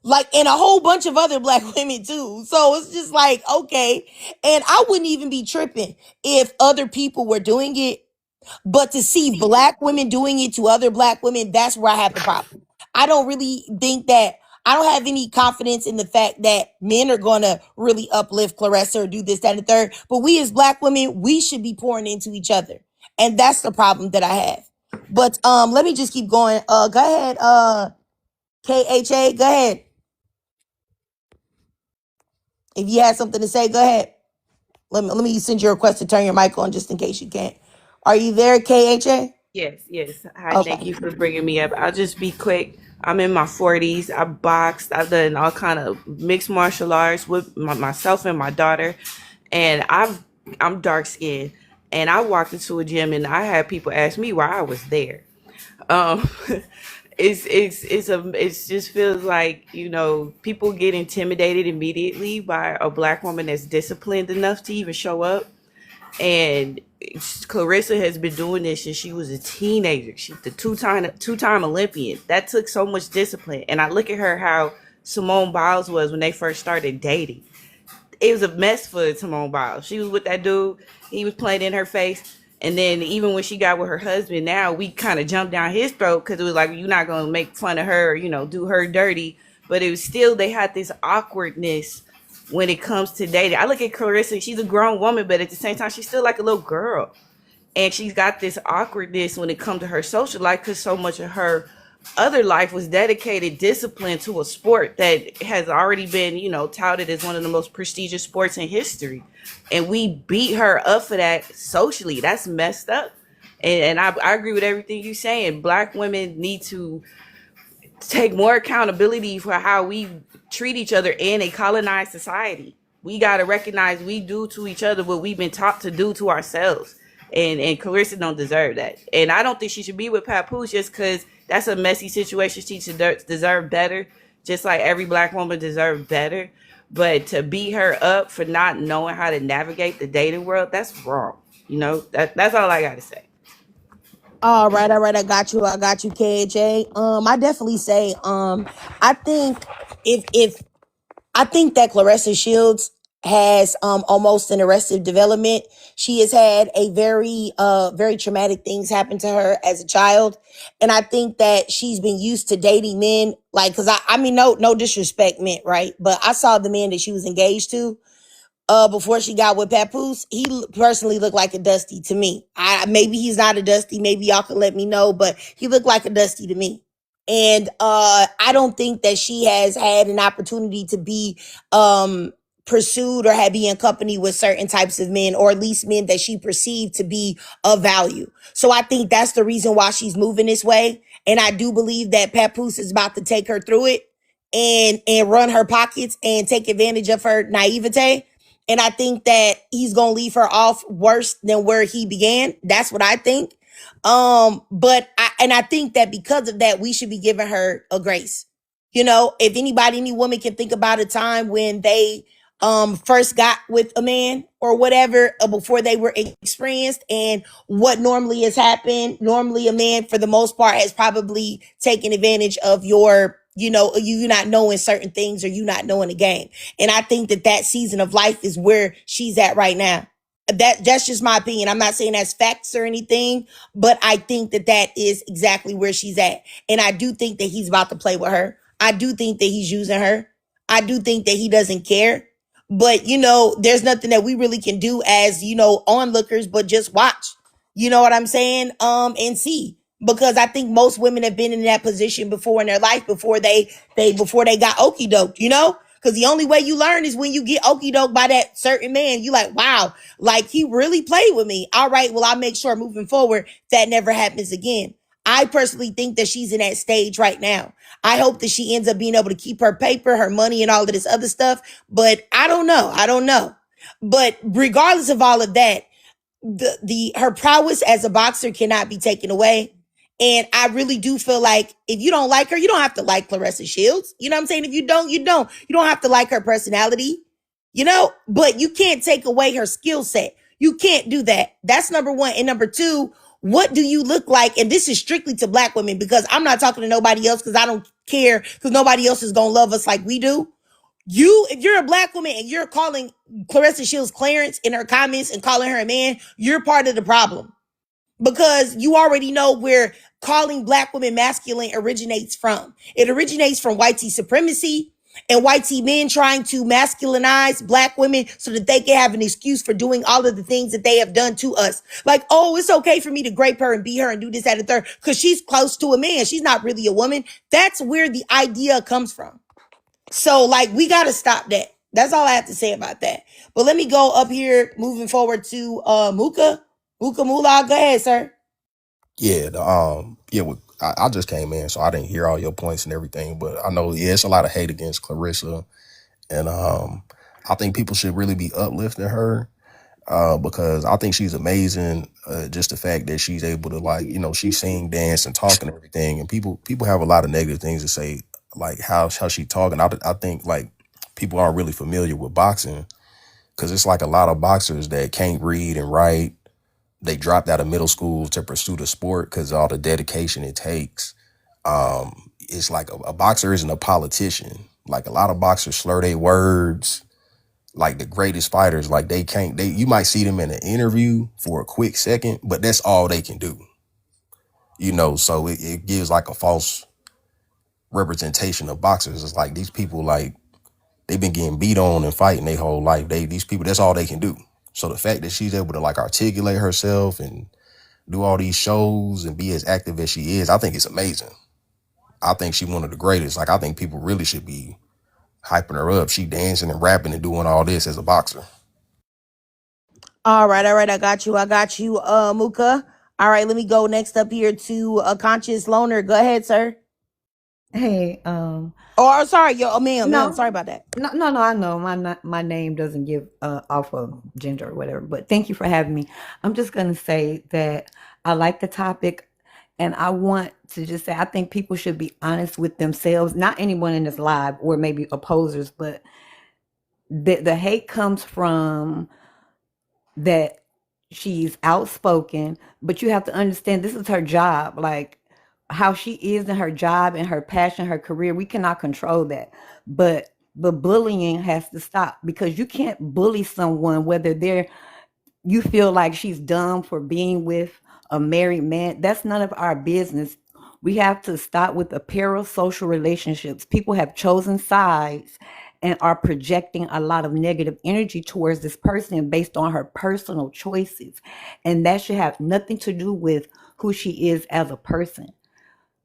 Like, and a whole bunch of other black women too. So it's just like, okay. And I wouldn't even be tripping if other people were doing it. But to see black women doing it to other black women, that's where I have the problem. I don't really think that, I don't have any confidence in the fact that men are going to really uplift Claressa or do this, that, and the third. But we as black women, we should be pouring into each other. And that's the problem that I have. But let me just keep going. Go ahead, KHA, go ahead. If you had something to say, go ahead. Let me send you a request to turn your mic on just in case you can't. Are you there, KHA? Yes, yes. Hi, thank Okay. you for bringing me up. I'll just be quick. I'm in my 40s. I boxed. I've done all kind of mixed martial arts with myself and my daughter, and I'm dark skinned. And I walked into a gym and I had people ask me why I was there. Um, it's just feels like, people get intimidated immediately by a black woman that's disciplined enough to even show up. And Claressa has been doing this since she was a teenager. She's the two-time Olympian. That took so much discipline. And I look at her how Simone Biles was when they first started dating. It was a mess for Simone Biles. She was with that dude. He was playing in her face. And then even when she got with her husband, now we kind of jumped down his throat because it was like, you're not going to make fun of her, do her dirty. But it was still, they had this awkwardness when it comes to dating. I look at Claressa, she's a grown woman, but at the same time, she's still like a little girl. And she's got this awkwardness when it comes to her social life, because so much of her other life was dedicated discipline to a sport that has already been, touted as one of the most prestigious sports in history. And we beat her up for that socially. That's messed up. And I agree with everything you're saying. Black women need to take more accountability for how we treat each other in a colonized society. We got to recognize we do to each other what we've been taught to do to ourselves. And Claressa don't deserve that. And I don't think she should be with Papoose just because that's a messy situation. She should deserve better, just like every black woman deserves better. But to beat her up for not knowing how to navigate the dating world, that's wrong. That's all I got to say. All right. I got you, KJ. I definitely say, I think I think that Claressa Shields has almost an arrested development. She has had a very traumatic things happen to her as a child. And I think that she's been used to dating men, like, cause I mean, no disrespect meant, right? But I saw the man that she was engaged to before she got with Papoose. He personally looked like a Dusty to me. Maybe he's not a Dusty, maybe y'all can let me know, but he looked like a Dusty to me. And I don't think that she has had an opportunity to be pursued or be in company with certain types of men, or at least men that she perceived to be of value. So I think that's the reason why she's moving this way. And I do believe that Papoose is about to take her through it and run her pockets and take advantage of her naivete. And I think that he's going to leave her off worse than where he began. That's what I think. But I think that because of that, we should be giving her a grace. If any woman can think about a time when they first got with a man or whatever, before they were experienced, and what normally has happened. Normally a man, for the most part, has probably taken advantage of your you not knowing certain things or you not knowing the game. And I think that season of life is where she's at right now. That's just my opinion. I'm not saying that's facts or anything, but I think that is exactly where she's at. And I do think that he's about to play with her. I do think that he's using her. I do think that he doesn't care. But there's nothing that we really can do as onlookers, but just watch. You know what I'm saying? And see, because I think most women have been in that position before in their life before they got okey doked. Because the only way you learn is when you get okey doked by that certain man. You like, wow, like he really played with me. All right, well, I'll make sure moving forward that never happens again. I personally think that she's in that stage right now. I hope that she ends up being able to keep her paper, her money, and all of this other stuff. But I don't know. I don't know. But regardless of all of that, her prowess as a boxer cannot be taken away. And I really do feel like if you don't like her, you don't have to like Claressa Shields. You know what I'm saying? If you don't, you don't. You don't have to like her personality, but you can't take away her skill set. You can't do that. That's number one. And number two, what do you look like? And this is strictly to black women because I'm not talking to nobody else because I don't care because nobody else is going to love us like we do. If you're a black woman and you're calling Claressa Shields Clarence in her comments and calling her a man, you're part of the problem. Because you already know where calling black women masculine originates from. It originates from white supremacy and white men trying to masculinize black women so that they can have an excuse for doing all of the things that they have done to us. Like, oh, it's okay for me to grape her and beat her and do this, that, and third, because she's close to a man. She's not really a woman. That's where the idea comes from. So, like, we got to stop that. That's all I have to say about that. But let me go up here, moving forward to Muka. Muka Mula, go ahead, sir. Yeah, I just came in, so I didn't hear all your points and everything. But I know, it's a lot of hate against Claressa, and I think people should really be uplifting her because I think she's amazing. Just the fact that she's able to she sing, dance, and talk and everything. And people have a lot of negative things to say, like how she talking. I think like people aren't really familiar with boxing because it's like a lot of boxers that can't read and write. They dropped out of middle school to pursue the sport because of all the dedication it takes. It's like a boxer isn't a politician. Like a lot of boxers slur their words. Like the greatest fighters, like you might see them in an interview for a quick second, but that's all they can do. So it gives like a false representation of boxers. It's like these people, like they've been getting beat on and fighting their whole life. These people, that's all they can do. So the fact that she's able to like articulate herself and do all these shows and be as active as she is, I think it's amazing. I think she's one of the greatest. Like I think people really should be hyping her up. She dancing and rapping and doing all this as a boxer. All right. I got you, Muka. All right, let me go next up here to a conscious loner. Go ahead, sir. Hey, Oh, sorry, ma'am. no, Sorry about that. no, I know my name doesn't give off of gender or whatever, but thank you for having me. I'm just gonna say that I like the topic, and I want to just say I think people should be honest with themselves. Not anyone in this live or maybe opposers, but the hate comes from that she's outspoken, but you have to understand this is her job. Like how she is in her job and her passion, her career, we cannot control that. But the bullying has to stop because you can't bully someone whether you feel like she's dumb for being with a married man. That's none of our business. We have to stop with the parasocial relationships. People have chosen sides and are projecting a lot of negative energy towards this person based on her personal choices. And that should have nothing to do with who she is as a person.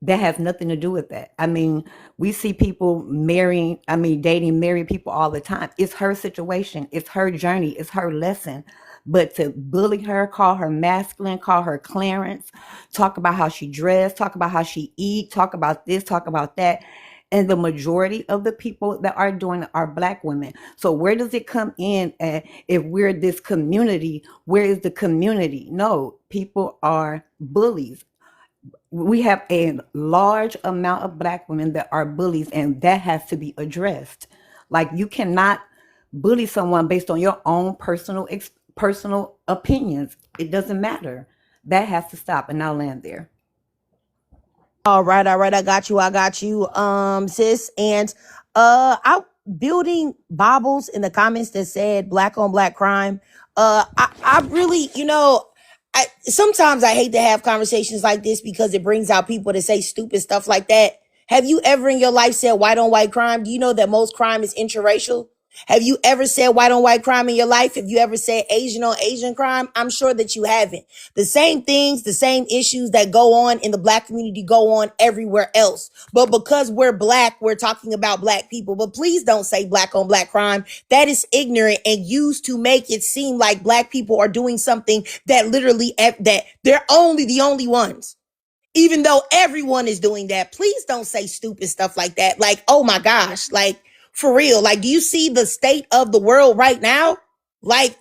That has nothing to do with that. I mean, we see people dating married people all the time. It's her situation. It's her journey. It's her lesson. But to bully her, call her masculine, call her Clarence, talk about how she dressed, talk about how she eat, talk about this, talk about that. And the majority of the people that are doing it are Black women. So where does it come in at if we're this community? Where is the community? No, people are bullies. We have a large amount of Black women that are bullies, and that has to be addressed. Like you cannot bully someone based on your own personal opinions. It doesn't matter. That has to stop, and I'll land there. All right, all right. I got you. I got you, sis. And I building bobbles in the comments that said black on black crime. I really, sometimes I hate to have conversations like this because it brings out people to say stupid stuff like that. Have you ever in your life said white on white crime? Do you know that most crime is interracial? Have you ever said white on white crime in your life? Have you ever said Asian on Asian crime? I'm sure that you haven't. The same things, the same issues that go on in the black community go on everywhere else. But because we're black, we're talking about black people. But please don't say black on black crime. That is ignorant and used to make it seem like black people are doing something that literally, that they're only the only ones. Even though everyone is doing that, please don't say stupid stuff like that. Like, oh my gosh, like for real. Like, do you see the state of the world right now? Like,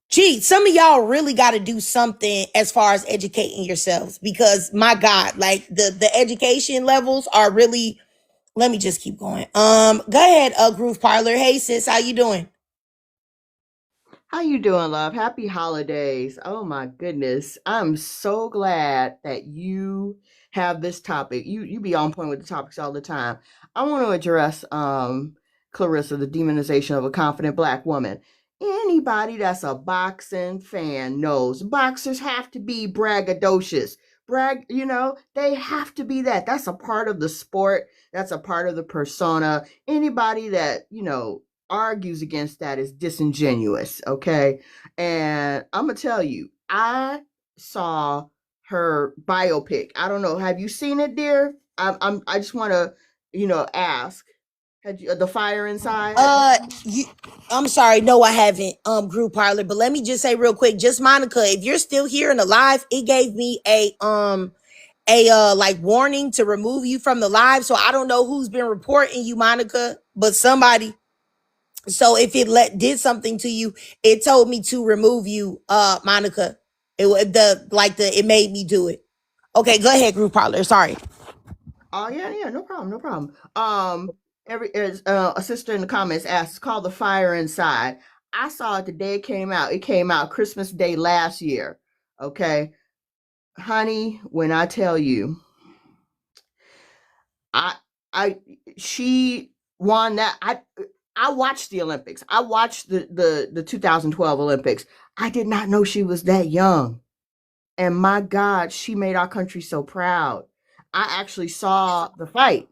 gee, some of y'all really got to do something as far as educating yourselves because my God, like the education levels are really. Let me just keep going. Go ahead, Groove Parlor. Hey sis, how you doing? How you doing, love? Happy holidays. Oh my goodness. I'm so glad that you have this topic. You be on point with the topics all the time. I want to address Claressa, the demonization of a confident black woman. Anybody that's a boxing fan knows boxers have to be braggadocious. They have to be that. That's a part of the sport. That's a part of the persona. Anybody that, argues against that is disingenuous, okay? And I'm gonna tell you, I saw her biopic. I don't know, have you seen it, dear? I just want to, ask. Had you the fire inside? I'm sorry, no, I haven't. Groove Parlor, but let me just say real quick, just Monica, if you're still here and alive, it gave me a like warning to remove you from the live. So I don't know who's been reporting you, Monica, but somebody. So if it did something to you, it told me to remove you, Monica. It made me do it. Okay, go ahead, Group Parlor. Sorry. Oh yeah, no problem, no problem. A sister in the comments asked, it's called The Fire Inside. I saw it the day it came out. It came out Christmas Day last year. Okay, honey, when I tell you, I I she won that. I watched the Olympics. I watched the 2012 Olympics. I did not know she was that young. And my God, she made our country so proud. I actually saw the fight,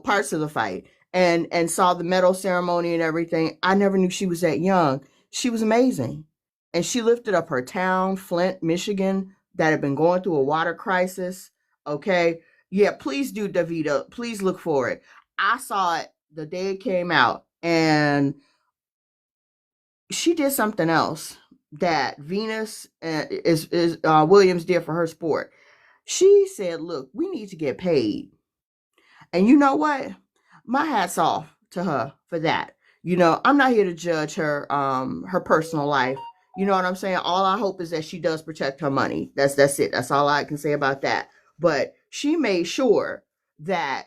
parts of the fight, and saw the medal ceremony and everything. I never knew she was that young. She was amazing. And she lifted up her town, Flint, Michigan, that had been going through a water crisis. Okay. Yeah, please do, Davida. Please look for it. I saw it the day it came out, and she did something else that Venus is Williams did for her sport. She said, "Look, we need to get paid." And you know what? My hat's off to her for that. I'm not here to judge her personal life. You know what I'm saying? All I hope is that she does protect her money. That's it. That's all I can say about that. But she made sure that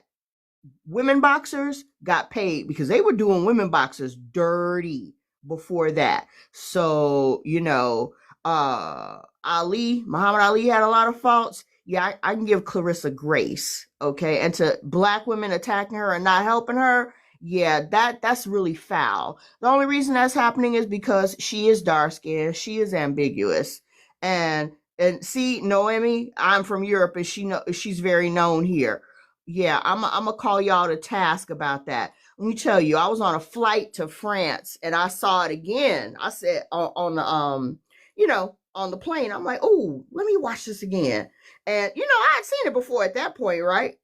women boxers got paid because they were doing women boxers dirty before that. So, Muhammad Ali had a lot of faults. Yeah, I can give Claressa grace, okay? And to black women attacking her and not helping her, yeah, that's really foul. The only reason that's happening is because she is dark skinned, she is ambiguous. And see, Noemi, I'm from Europe and she's very known here. Yeah, I'm gonna call y'all to task about that. Let me tell you, I was on a flight to France and I saw it again. I said on the on the plane, I'm like, oh, let me watch this again. And I had seen it before at that point, right?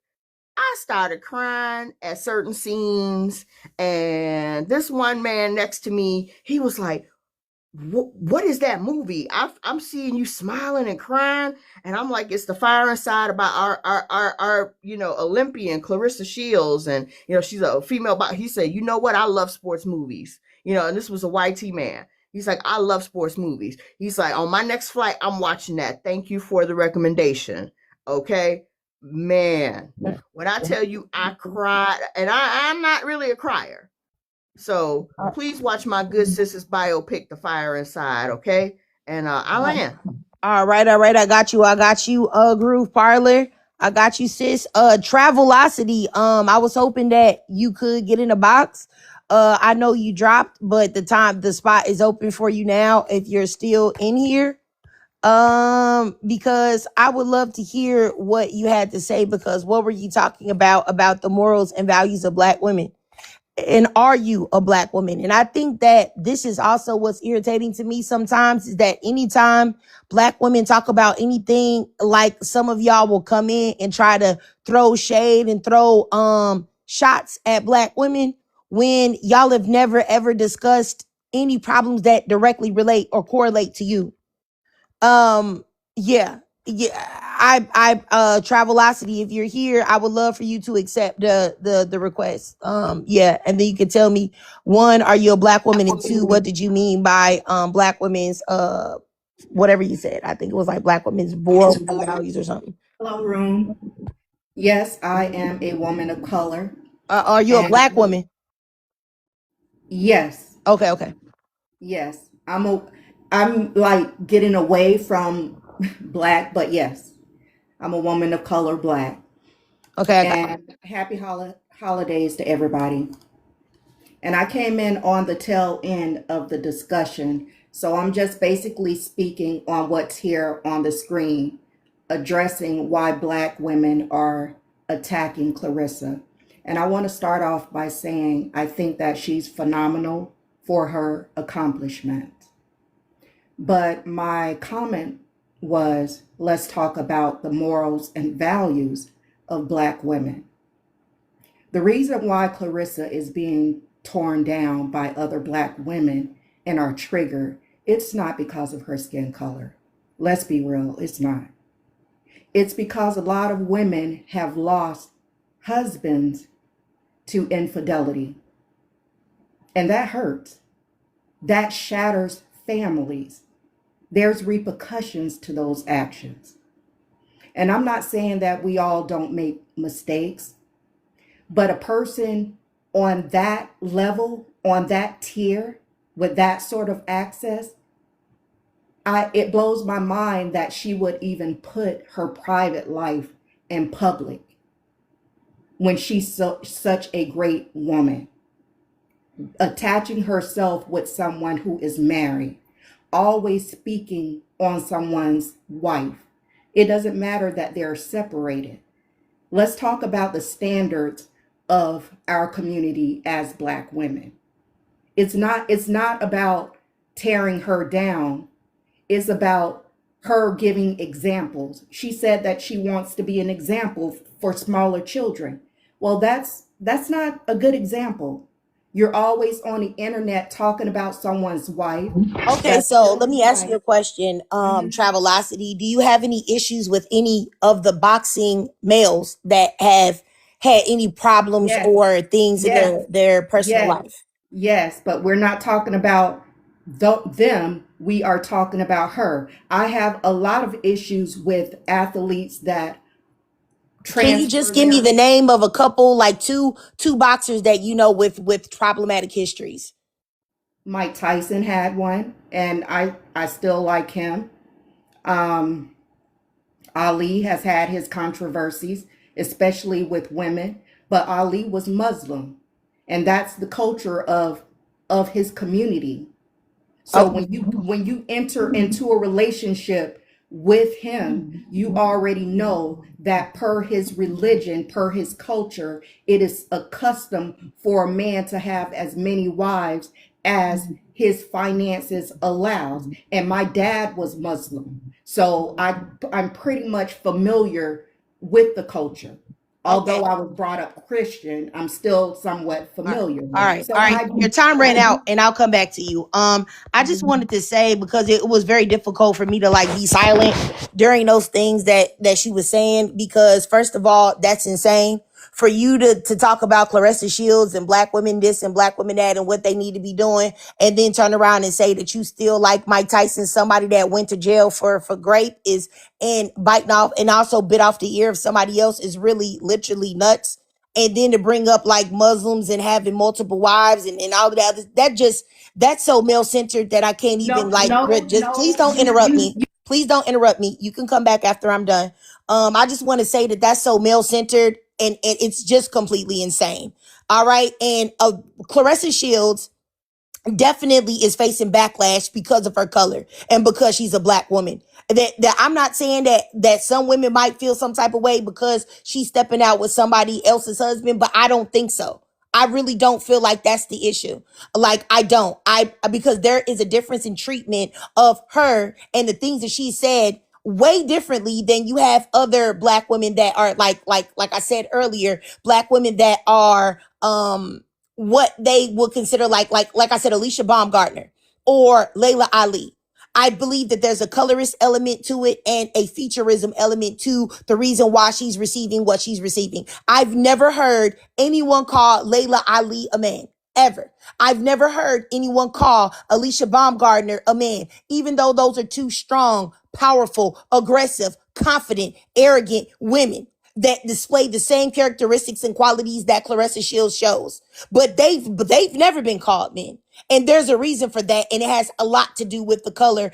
I started crying at certain scenes, and this one man next to me, he was like, what is that movie? I'm seeing you smiling and crying, and I'm like, it's The Fire Inside, about our Olympian Claressa Shields, and she's a female. He said, you know what? I love sports movies. And this was a YT man. He's like, I love sports movies. He's like, on my next flight, I'm watching that. Thank you for the recommendation. Okay, man. When I tell you, I cried, and I'm not really a crier. So please watch my good sister's biopic, The Fire Inside, okay? And I land. All right, all right. I got you. Groove Parlor. I got you, sis. Travelocity. I was hoping that you could get in a box. I know you dropped, but the spot is open for you now if you're still in here. Because I would love to hear what you had to say, because what were you talking about the morals and values of Black women? And are you a Black woman? And I think that this is also what's irritating to me sometimes, is that anytime Black women talk about anything, like some of y'all will come in and try to throw shade and throw shots at Black women when y'all have never ever discussed any problems that directly relate or correlate to you. Yeah, yeah. Travelocity, if you're here, I would love for you to accept the request. Yeah, and then you can tell me, one, are you a Black woman, and two, what did you mean by Black women's whatever you said? I think it was like Black women's moral values or something. Hello, room. Yes, I am a woman of color. Are you a Black woman? Yes. Okay. Yes, I'm like getting away from Black, but yes, I'm a woman of color, Black. Okay. And happy holidays to everybody. And I came in on the tail end of the discussion, so I'm just basically speaking on what's here on the screen, addressing why Black women are attacking Claressa. And I want to start off by saying I think that she's phenomenal for her accomplishment. But my comment was, let's talk about the morals and values of Black women. The reason why Claressa is being torn down by other Black women and are triggered, it's not because of her skin color. Let's be real, it's not. It's because a lot of women have lost husbands to infidelity. And that hurts. That shatters families. There's repercussions to those actions. And I'm not saying that we all don't make mistakes, but a person on that level, on that tier, with that sort of access, it blows my mind that she would even put her private life in public when she's such a great woman, attaching herself with someone who is married, always speaking on someone's wife. It doesn't matter that they're separated. Let's talk about the standards of our community as Black women. It's not about tearing her down. It's about her giving examples. She said that she wants to be an example for smaller children. Well, that's not a good example. You're always on the internet talking about someone's wife. Okay, so let me ask you a question. Travelocity, do you have any issues with any of the boxing males that have had any problems or things in their personal life? Yes, but we're not talking about them. We are talking about her. I have a lot of issues with athletes that Can you just give me the name of a couple, like two boxers that you know with problematic histories? Mike Tyson had one, and I still like him. Ali has had his controversies, especially with women, but Ali was Muslim, and that's the culture of his community. So when you enter into a relationship with him, you already know that per his religion, per his culture, it is a custom for a man to have as many wives as his finances allows. And my dad was Muslim, so I'm pretty much familiar with the culture. Although I was brought up Christian, I'm still somewhat familiar. All right. Your time ran out, and I'll come back to you. I just wanted to say, because it was very difficult for me to like be silent during those things that she was saying, because first of all, that's insane. For you to talk about Claressa Shields and Black women this and Black women that and what they need to be doing, and then turn around and say that you still like Mike Tyson, somebody that went to jail for grape and biting off and also bit off the ear of somebody else, is really literally nuts. And then to bring up like Muslims and having multiple wives and all of that, that's so male centered that I can't even please don't interrupt me. Please don't interrupt me. You can come back after I'm done. I just want to say that that's so male centered and it's just completely insane. All right. And Claressa Shields definitely is facing backlash because of her color and because she's a black woman. That I'm not saying that some women might feel some type of way because she's stepping out with somebody else's husband, but I don't think so. I really don't feel like that's the issue. Like I don't. I because there is a difference in treatment of her and the things that she said way differently than you have other black women that are like I said earlier, black women that are what they would consider like I said, Alicia Baumgartner or Layla Ali. I believe that there's a colorist element to it and a featureism element to the reason why she's receiving what she's receiving. I've never heard anyone call Layla Ali a man. Ever. I've never heard anyone call Alicia Baumgartner a man, even though those are two strong, powerful, aggressive, confident, arrogant women that display the same characteristics and qualities that Claressa Shields shows. But they've never been called men. And there's a reason for that. And it has a lot to do with the color,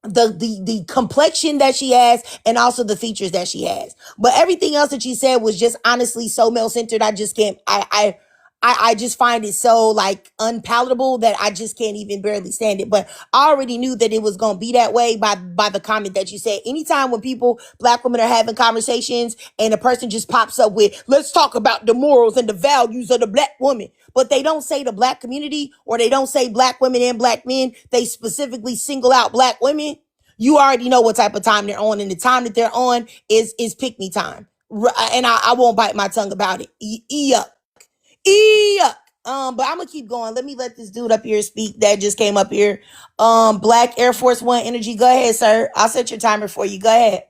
the complexion that she has, and also the features that she has. But everything else that she said was just honestly so male centered. I just can't. I just find it so like unpalatable that I just can't even barely stand it. But I already knew that it was gonna be that way by the comment that you said. Anytime when people, black women, are having conversations and a person just pops up with, let's talk about the morals and the values of the black woman, but they don't say the black community or they don't say black women and black men, they specifically single out black women. You already know what type of time they're on, and the time that they're on is pick me time. And I won't bite my tongue about it. Yuck. Yuck. But I'm gonna keep going. Let me let this dude up here speak that just came up here. Black Air Force One Energy. Go ahead, sir. I'll set your timer for you. Go ahead.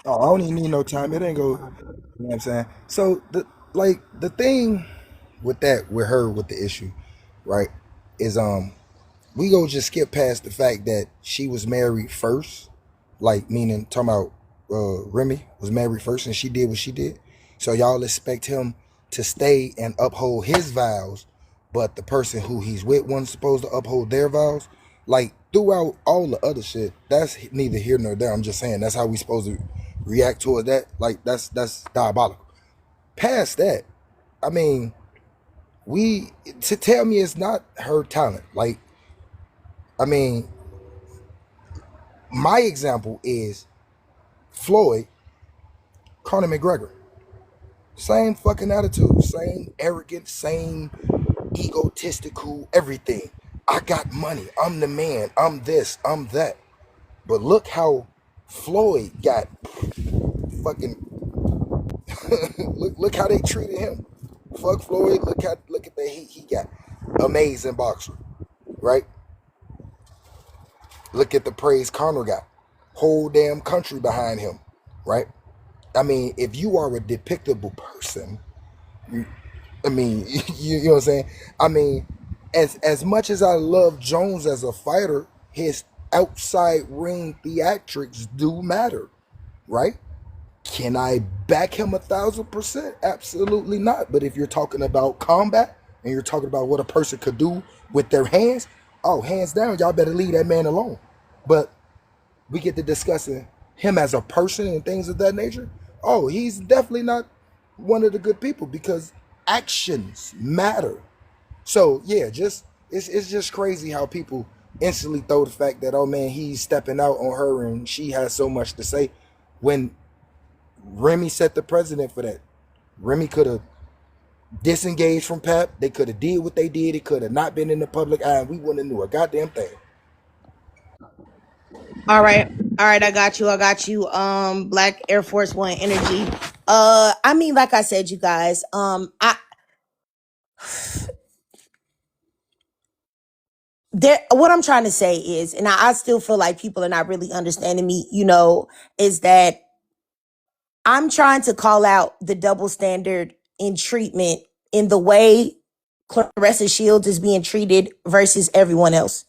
Oh, I don't even need no time. It ain't go. You know what I'm saying? So the thing with that with her with the issue, right? Is we go just skip past the fact that she was married first, like meaning talking about Remy was married first and she did what she did. So y'all expect him to stay and uphold his vows, but the person who he's with wasn't supposed to uphold their vows. Like throughout all the other shit, that's neither here nor there. I'm just saying that's how we supposed to react toward that. Like that's diabolical. Past that, I mean, we to tell me it's not her talent. Like, I mean, my example is Floyd, Conor McGregor. Same fucking attitude, same arrogant, same egotistical, everything. I got money. I'm the man. I'm this. I'm that. But look how Floyd got fucking. look how they treated him. Fuck Floyd. Look at the heat he got. Amazing boxer, right? Look at the praise Conor got. Whole damn country behind him, right? I mean, if you are a depictable person, I mean, you know what I'm saying? I mean, as much as I love Jones as a fighter, his outside ring theatrics do matter, right? Can I back him 1,000%? Absolutely not. But if you're talking about combat and you're talking about what a person could do with their hands, oh, hands down, y'all better leave that man alone. But we get to discussing him as a person and things of that nature. Oh, he's definitely not one of the good people because actions matter. So yeah, just it's just crazy how people instantly throw the fact that, oh man, he's stepping out on her and she has so much to say, when Remy set the precedent for that. Remy could have disengaged from Pep. They could have did what they did. It could have not been in the public eye, and we wouldn't have knew a goddamn thing. All right. All right, I got you. I got you. Black Air Force One Energy. I mean, like I said, you guys, what I'm trying to say is, and I still feel like people are not really understanding me, is that I'm trying to call out the double standard in treatment in the way Claressa Shields is being treated versus everyone else,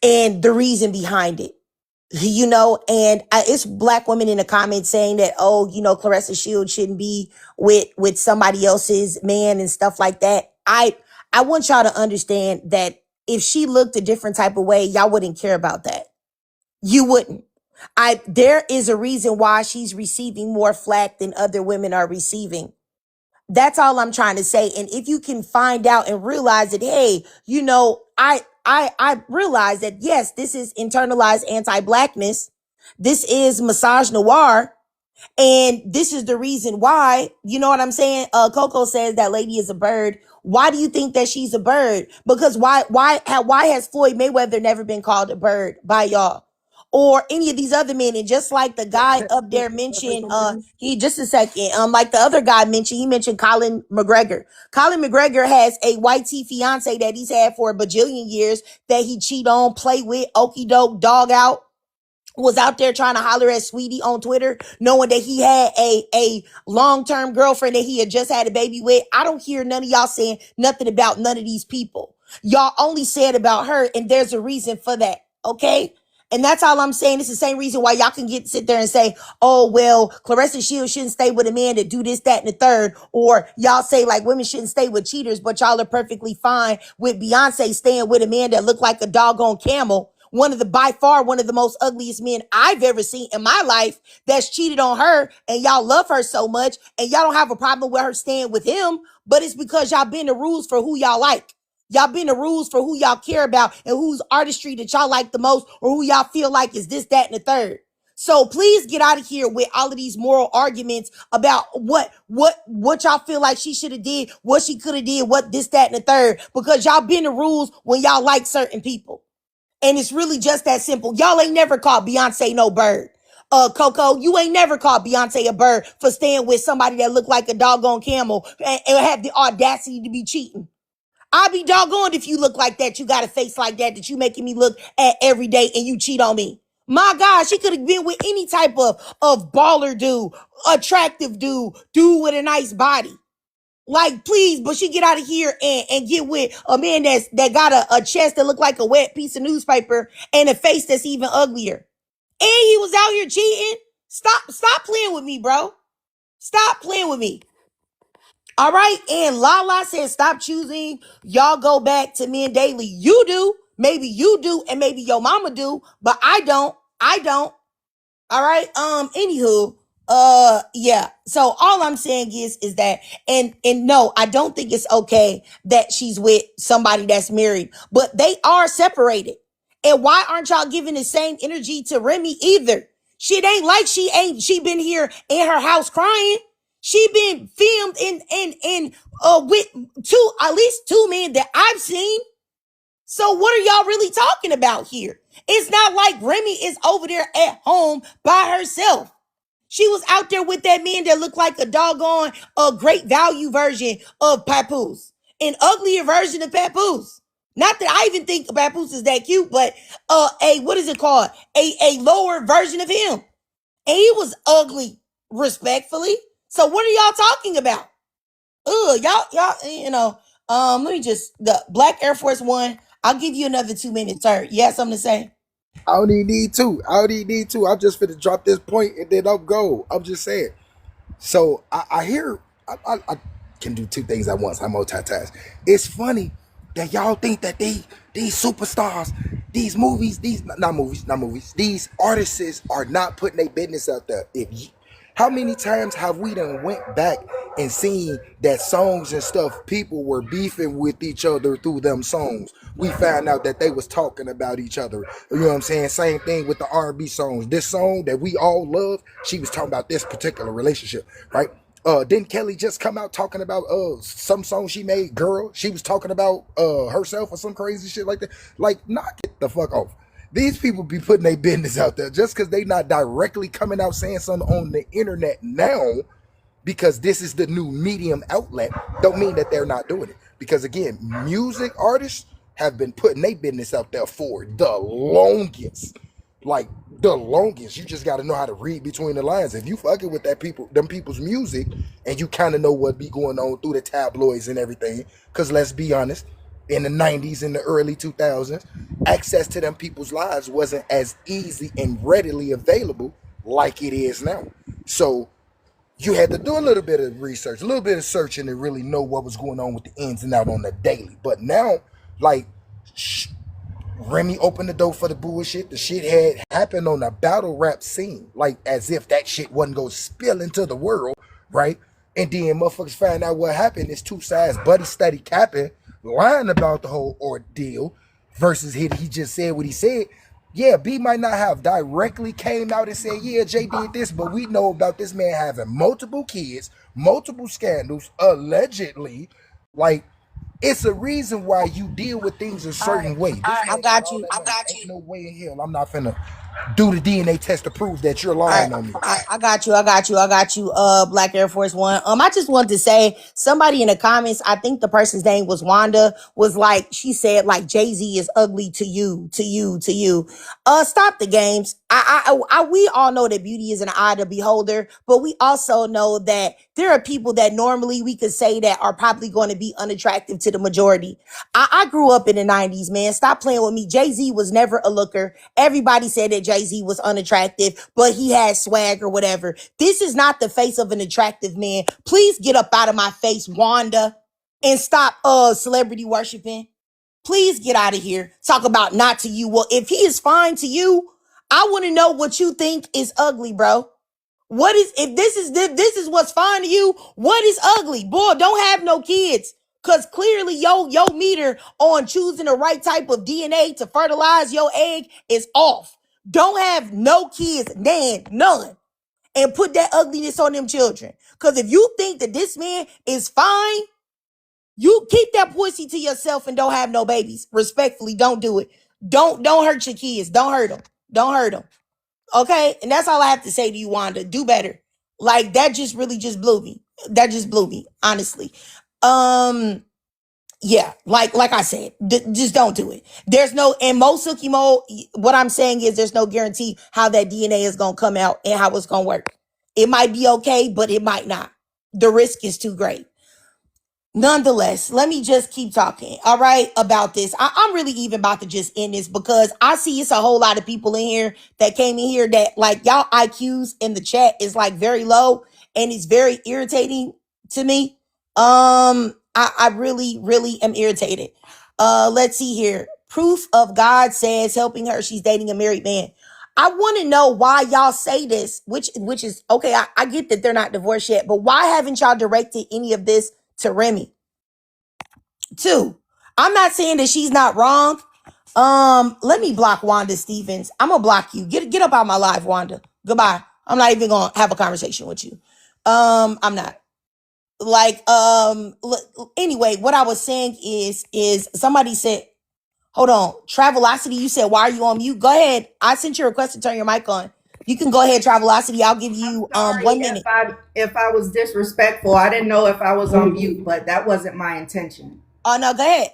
and the reason behind it. And it's black women in the comments saying that, oh, Claressa Shields shouldn't be with somebody else's man and stuff like that. I want y'all to understand that if she looked a different type of way, y'all wouldn't care about that. You wouldn't. There is a reason why she's receiving more flack than other women are receiving. That's all I'm trying to say. And if you can find out and realize that, hey, I realize that yes, this is internalized anti-blackness. This is massage noir. And this is the reason why, you know what I'm saying? Coco says that lady is a bird. Why do you think that she's a bird? Because why has Floyd Mayweather never been called a bird by y'all? Or any of these other men? And just like the guy up there mentioned, he just a second, like the other guy mentioned, he mentioned Colin McGregor. Colin McGregor has a white tee fiance that he's had for a bajillion years that he cheat on, play with, okey doke, dog out, was out there trying to holler at Sweetie on Twitter, knowing that he had a long-term girlfriend that he had just had a baby with. I don't hear none of y'all saying nothing about none of these people. Y'all only said about her, and there's a reason for that, okay? And that's all I'm saying. It's the same reason why y'all can sit there and say, oh, well, Claressa Shields shouldn't stay with a man that do this, that, and the third. Or y'all say like women shouldn't stay with cheaters, but y'all are perfectly fine with Beyonce staying with a man that looked like a doggone camel. By far one of the most ugliest men I've ever seen in my life that's cheated on her, and y'all love her so much, and y'all don't have a problem with her staying with him, but it's because y'all bend the rules for who y'all like. Y'all bend the rules for who y'all care about and whose artistry that y'all like the most or who y'all feel like is this, that, and the third. So please get out of here with all of these moral arguments about what y'all feel like she should have did, what she could have did, what this, that, and the third, because y'all bend the rules when y'all like certain people. And it's really just that simple. Y'all ain't never called Beyonce no bird. Coco, you ain't never called Beyonce a bird for staying with somebody that looked like a doggone camel and have the audacity to be cheating. I'll be doggone if you look like that, you got a face like that you making me look at every day and you cheat on me. My God, she could have been with any type of baller dude, attractive dude with a nice body. Like, please, but she get out of here and get with a man that got a chest that look like a wet piece of newspaper and a face that's even uglier. And he was out here cheating. Stop playing with me, bro. Stop playing with me. All right. And Lala said, stop choosing. Y'all go back to men daily. You do. Maybe you do. And maybe your mama do. But I don't. I don't. All right. Anywho, yeah. So all I'm saying is that, and no, I don't think it's okay that she's with somebody that's married, but they are separated. And why aren't y'all giving the same energy to Remy either? Shit ain't like she been here in her house crying. She been filmed with at least two men that I've seen. So what are y'all really talking about here? It's not like Remy is over there at home by herself. She was out there with that man that looked like a doggone great value version of Papoose. An uglier version of Papoose. Not that I even think Papoose is that cute, but what is it called? A lower version of him. And he was ugly, respectfully. So what are y'all talking about? Y'all, let me the Black Air Force One. I'll give you another 2 minutes, sir. You have something to say? I don't even need to. I'm just finna drop this point and then I'll go. I'm just saying. So I hear I can do two things at once. I multitask. It's funny that y'all think that these superstars, these movies, not movies, these artists are not putting their business out there. How many times have we done went back and seen that songs and stuff, people were beefing with each other through them songs? We found out that they was talking about each other. You know what I'm saying? Same thing with the R&B songs. This song that we all love, she was talking about this particular relationship, right? Didn't Kelly just come out talking about some song she made, Girl? She was talking about herself or some crazy shit like that. Like, knock it the fuck off. These people be putting their business out there just because they not directly coming out saying something on the internet now, because this is the new medium outlet, don't mean that they're not doing it. Because again, music artists have been putting their business out there for the longest. Like the longest. You just got to know how to read between the lines. If you fucking with them people's music, and you kind of know what be going on through the tabloids and everything, because let's be honest, in the 90s and the early 2000s, access to them people's lives wasn't as easy and readily available like it is now. So you had to do a little bit of research, a little bit of searching to really know what was going on with the ins and out on the daily. But now, like, Remy opened the door for the bullshit. The shit had happened on a battle rap scene, like as if that shit wasn't gonna spill into the world, right? And then motherfuckers find out what happened. It's two sides, buddy study capping, lying about the whole ordeal, versus he just said what he said. Yeah, B might not have directly came out and said, yeah, Jay did this, but we know about this man having multiple kids, multiple scandals, allegedly. Like, it's a reason why you deal with things a certain way. This I man got got all you. that money. Ain't no way in hell I'm not finna do the DNA test to prove that you're All right, lying on me. I got you. I got you. I got you. Black Air Force One. I just wanted to say somebody in the comments. I think the person's name was Wanda. Was like she said like Jay-Z is ugly to you, to you, to you. Stop the games. We all know that beauty is an eye of the beholder, but we also know that there are people that normally we could say that are probably going to be unattractive to the majority. I grew up in the 90s, man. Stop playing with me. Jay-Z was never a looker. Everybody said that Jay-Z was unattractive, but he had swag or whatever. This is not the face of an attractive man. Please get up out of my face, Wanda, and stop celebrity worshiping. Please get out of here. Talk about not to you. Well, if he is fine to you, I want to know what you think is ugly, bro. What is if this is what's fine to you? What is ugly? Boy, don't have no kids. Cause clearly your meter on choosing the right type of DNA to fertilize your egg is off. Don't have no kids, none. And put that ugliness on them children. Cause if you think that this man is fine, you keep that pussy to yourself and don't have no babies. Respectfully, don't do it. Don't hurt your kids. Don't hurt them. Don't hurt them. Okay, and that's all I have to say to you, Wanda. Do better. Like that just really just blew me. That just blew me, honestly. Yeah, like I said, just don't do it. There's no and most Suki Mo. What I'm saying is there's no guarantee how that DNA is gonna come out and how it's gonna work. It might be okay, but it might not. The risk is too great. Nonetheless, let me just keep talking, all right, about this. I'm really even about to just end this because I see it's a whole lot of people in here that came in here that like y'all IQs in the chat is like very low and it's very irritating to me. I really, really am irritated. Let's see here. Proof of God says helping her. She's dating a married man. I want to know why y'all say this, which is okay. I get that they're not divorced yet, but why haven't y'all directed any of this to Remy? Two, I'm not saying that she's not wrong. Let me block Wanda Stevens. I'm gonna block you. Get up out my life, Wanda. Goodbye. I'm not even gonna have a conversation with you. I'm not. Like, anyway, what I was saying is somebody said, hold on, Travelocity, you said, why are you on mute? Go ahead. I sent you a request to turn your mic on. You can go ahead, Travelocity. I'll give you Sorry 1 minute. if I was disrespectful. I didn't know if I was on mute, but that wasn't my intention. Oh no, go ahead.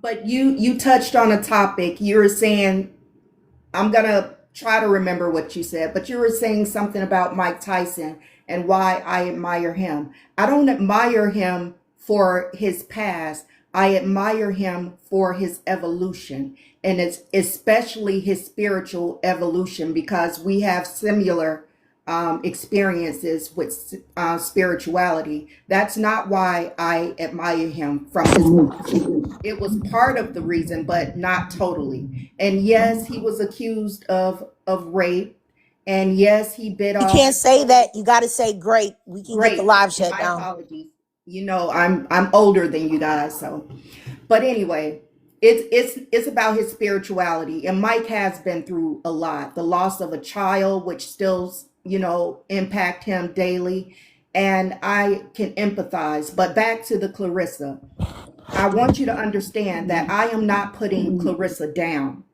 But you touched on a topic. You were saying, I'm gonna try to remember what you said, but you were saying something about Mike Tyson and why I admire him. I don't admire him for his past. I admire him for his evolution, and it's especially his spiritual evolution because we have similar experiences with spirituality. That's not why I admire him from his past. It was part of the reason, but not totally. And yes, he was accused of rape, and yes, he bit You off. can't say that. You got to say great. We can get the Great. live shut My down. apologies. You know, I'm older than you guys, so. But anyway, it's about his spirituality, and Mike has been through a lot. The loss of a child, which still, impact him daily, and I can empathize. But back to the Clarissa, I want you to understand that I am not putting Clarissa down.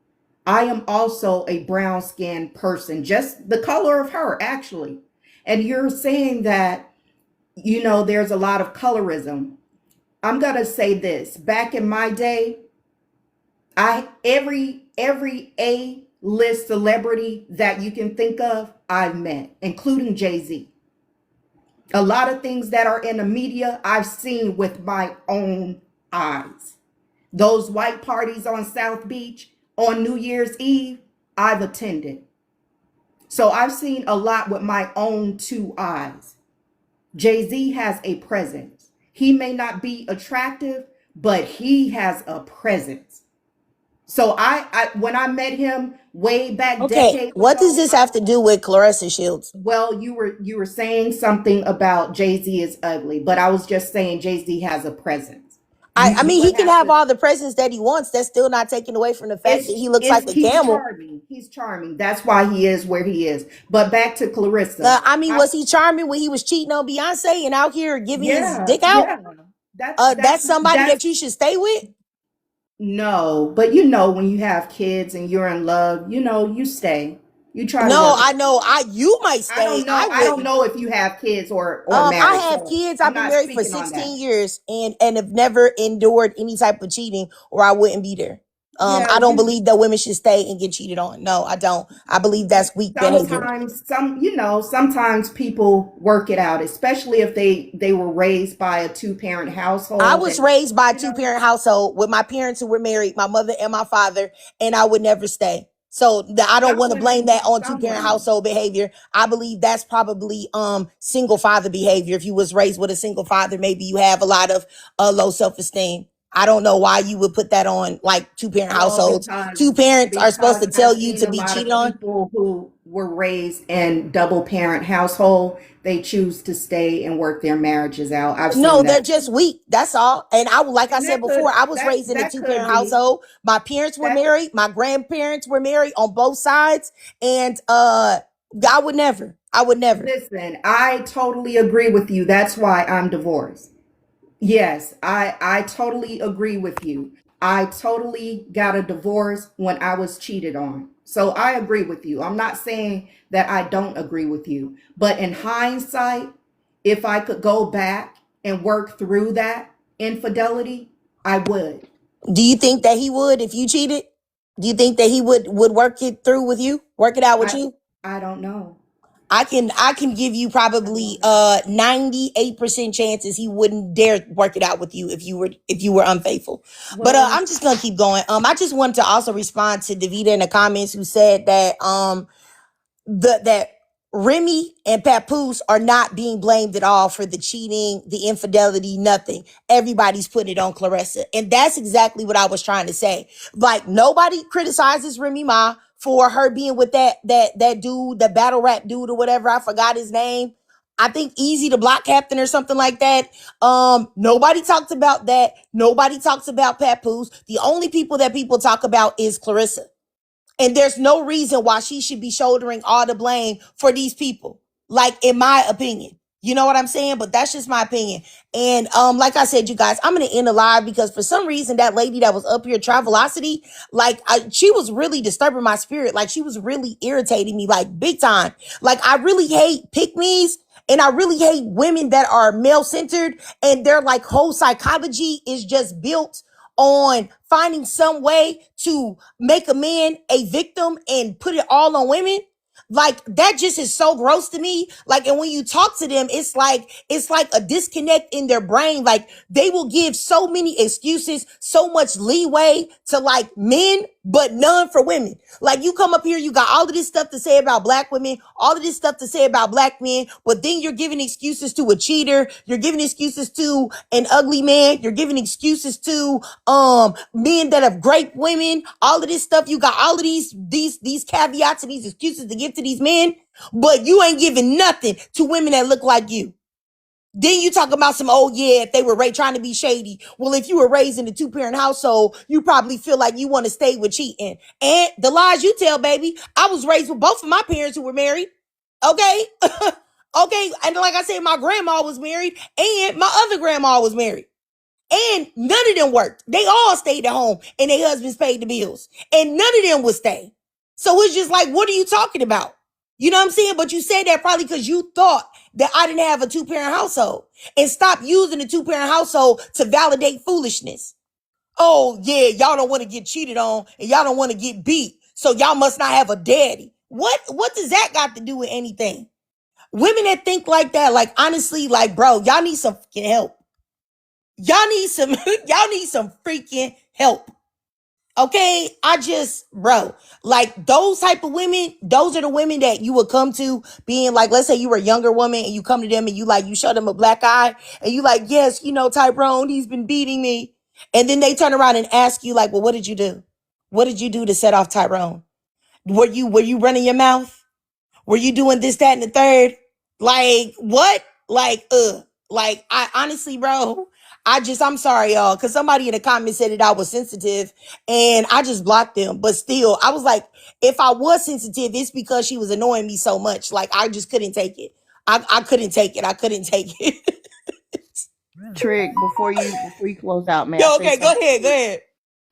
I am also a brown skinned person, just the color of her, actually. And you're saying that, there's a lot of colorism. I'm gonna say this. Back in my day, every A-list celebrity that you can think of, I've met, including Jay-Z. A lot of things that are in the media, I've seen with my own eyes. Those white parties on South Beach on New Year's Eve, I've attended. So I've seen a lot with my own two eyes. Jay-Z has a presence. He may not be attractive, but he has a presence. So I when I met him way back Okay, decades what does ago, this have to do with Claressa Shields? well, you were saying something about Jay-Z is ugly, but I was just saying Jay-Z has a presence. I You mean, he would can have have to. all the presents that he wants. That's still not taken away from the fact that he looks like It's a he's camel. charming. He's charming. That's why he is where he is. But back to Clarissa. I mean, was he charming when he was cheating on Beyonce and out here giving his Yeah, dick out? yeah. That's That's somebody that's that you should stay with. no, but you know when you have kids and you're in love, you know, you stay. You try to No, work it I out. know. You might I stay. don't know. I I don't wouldn't. know if you have kids or I married, have so kids. I'm I've been not married for speaking on that. 16 years and have never endured any type of cheating, or I wouldn't be there. Yeah, I don't believe that women should stay and get cheated on. No, I don't. I believe that's weak behavior. sometimes people work it out, especially if they were raised by a two-parent I household was and raised by a you know, two-parent household with my parents who were married, my mother and my father, and I would never stay. So I don't want to blame that on some two-parent women. household behavior. I believe that's probably single father behavior. If you was raised with a single father, maybe you have a lot of low self-esteem. I don't know why you would put that on like two-parent Well, households. Two parents are supposed to tell I've you seen to a be lot cheated of on. people who were raised in double parent household, they choose to stay and work their marriages out. I've No, seen they're that. just weak. That's all. And like I And said before, I was raised in a that two-parent could be household. My parents were that. married. My grandparents were married on both sides. And I would never. I would never. Listen, I totally agree with you. That's why I'm divorced. Yes, I totally agree with you. I totally got a divorce when I was cheated on. So I agree with you. I'm not saying that I don't agree with you, but in hindsight, if I could go back and work through that infidelity, I would. Do you think that he would if you cheated? Do you think that he would work it through with you? Work it out with I you? I don't know. I can give you I probably don't know. 98% chances he wouldn't dare work it out with you if you were unfaithful. But Well, I'm just gonna keep going. I just wanted to also respond to Davita in the comments who said that that Remy and Papoose are not being blamed at all for the cheating, the infidelity, nothing. Everybody's putting it on Claressa. And that's exactly what I was trying to say. Like nobody criticizes Remy Ma for her being with that dude, the battle rap dude or whatever. I forgot his name. I think Easy the Block Captain or something like that. Nobody talks about that. Nobody talks about Papoose. The only people that people talk about is Clarissa. And there's no reason why she should be shouldering all the blame for these people. Like, in my opinion. You know what I'm saying? But that's just my opinion. And like I said, you guys, I'm gonna end the live because for some reason that lady that was up here, Travelocity, like she was really disturbing my spirit. Like she was really irritating me, like big time. Like I really hate pick-me's and I really hate women that are male-centered and their like whole psychology is just built on finding some way to make a man a victim and put it all on women. Like that just is so gross to me. Like, and when you talk to them, it's like a disconnect in their brain. Like they will give so many excuses, so much leeway to like men, but none for women. Like you come up here, you got all of this stuff to say about black women, all of this stuff to say about black men, but then you're giving excuses to a cheater, you're giving excuses to an ugly man, you're giving excuses to men that have raped women, all of this stuff. You got all of these caveats and these excuses to give to these men, but you ain't giving nothing to women that look like you. Then you talk about some, oh yeah, if they were trying to be shady. Well, if you were raised in a two-parent household, you probably feel like you want to stay with cheating. And the lies you tell, baby, I was raised with both of my parents who were married. Okay? Okay. And like I said, my grandma was married and my other grandma was married. And none of them worked. They all stayed at home and their husbands paid the bills. And none of them would stay. So it's just like, what are you talking about? You know what I'm saying? But you said that probably because you thought that I didn't have a two-parent household. And stop using the two-parent household to validate foolishness. Oh, yeah, y'all don't want to get cheated on and y'all don't want to get beat. So y'all must not have a daddy. What does that got to do with anything? Women that think like that, like honestly, like, bro, y'all need some fucking help. Y'all need some, y'all need some freaking help. Okay, bro, like those type of women, those are the women that you would come to being like, let's say you were a younger woman and you come to them and you show them a black eye and you like, yes, Tyrone, he's been beating me. And then they turn around and ask you like, well, what did you do? What did you do to set off Tyrone? Were you running your mouth? Were you doing this, that, and the third? Like, what? Like, I honestly, bro, I'm sorry, y'all, because somebody in the comments said that I was sensitive and I just blocked them. But still, I was like, if I was sensitive, it's because she was annoying me so much. Like, I just couldn't take it. I couldn't take it. I couldn't take it. Trick, before you close out, may I Yo, say okay, go something? ahead, go ahead.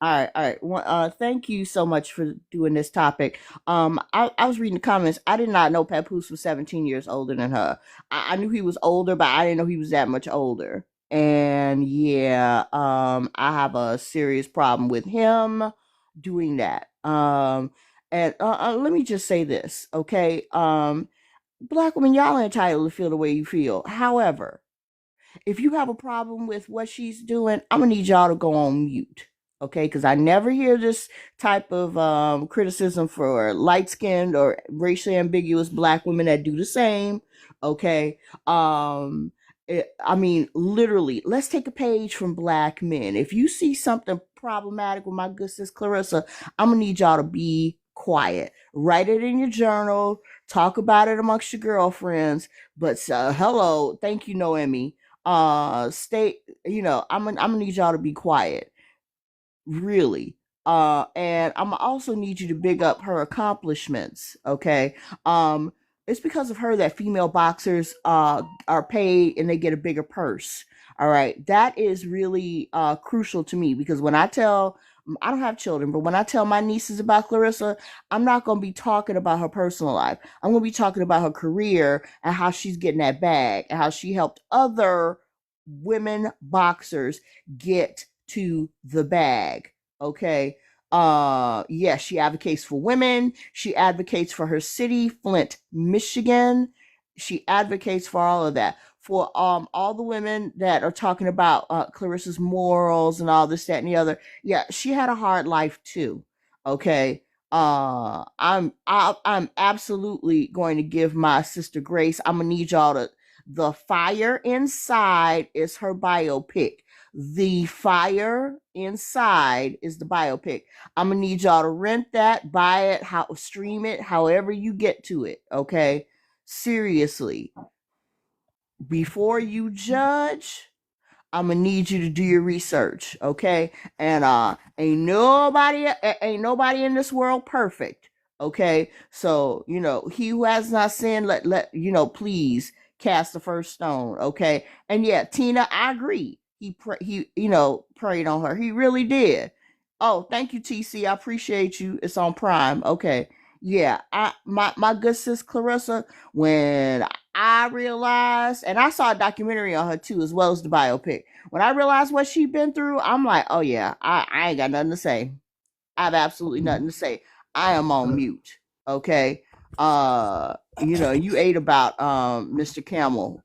All right, all right. Well, thank you so much for doing this topic. I was reading the comments. I did not know Papoose was 17 years older than her. I knew he was older, but I didn't know he was that much older. And yeah, I have a serious problem with him doing that. And let me just say this, okay? Black women, y'all are entitled to feel the way you feel. However, if you have a problem with what she's doing, I'm gonna need y'all to go on mute. Okay, because I never hear this type of criticism for light-skinned or racially ambiguous black women that do the same. Okay, I mean, literally, let's take a page from black men. If you see something problematic with my good sis Claressa, I'm gonna need y'all to be quiet. Write it in your journal. Talk about it amongst your girlfriends. But hello, thank you, Noemi. Stay, I'm gonna need y'all to be quiet, really. And I'm also need you to big up her accomplishments. Okay. It's because of her that female boxers are paid and they get a bigger purse. All right, that is really crucial to me, because when I don't have children, but when I tell my nieces about Claressa, I'm not going to be talking about her personal life. I'm going to be talking about her career and how she's getting that bag and how she helped other women boxers get to the bag. Okay. Yes, she advocates for women. She advocates for her city, Flint, Michigan. She advocates for all of that. For all the women that are talking about Claressa's morals and all this, that, and the other. Yeah, she had a hard life too. Okay. I'm absolutely going to give my sister Grace. I'm gonna need y'all to. The Fire Inside is her biopic. The Fire Inside is the biopic. I'm gonna need y'all to rent that, buy it, stream it, however you get to it. Okay, seriously. Before you judge, I'm gonna need you to do your research, okay? And ain't nobody in this world perfect, okay? So he who has not sinned, let please cast the first stone, okay? And yeah, Tina, I agree. He prayed on her. He really did. Oh, thank you, TC. I appreciate you. It's on Prime, okay? Yeah, my good sis Claressa, when I realized, and I saw a documentary on her too, as well as the biopic. When I realized what she'd been through, I'm like, oh yeah, I ain't got nothing to say. I have absolutely nothing to say. I am on mute. Okay. You ate about Mr. Camel.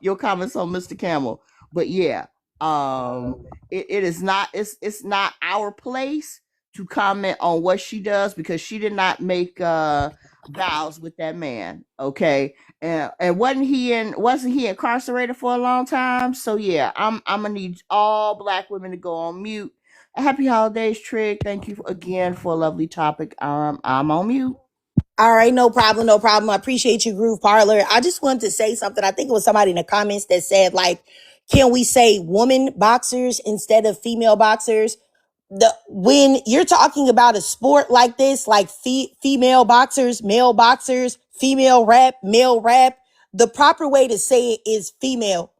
Your comments on Mr. Camel. But yeah, it is not, it's not our place to comment on what she does, because she did not make vows with that man. Okay. And wasn't he incarcerated for a long time? So yeah, I'm gonna need all black women to go on mute. Happy holidays, Trig. Thank you again for a lovely topic. I'm on mute. All right, no problem, no problem. I appreciate you, Groove Parlor. I just wanted to say something. I think it was somebody in the comments that said, like, can we say woman boxers instead of female boxers? When you're talking about a sport like this, like female boxers, male boxers, female rap, male rap, the proper way to say it is female.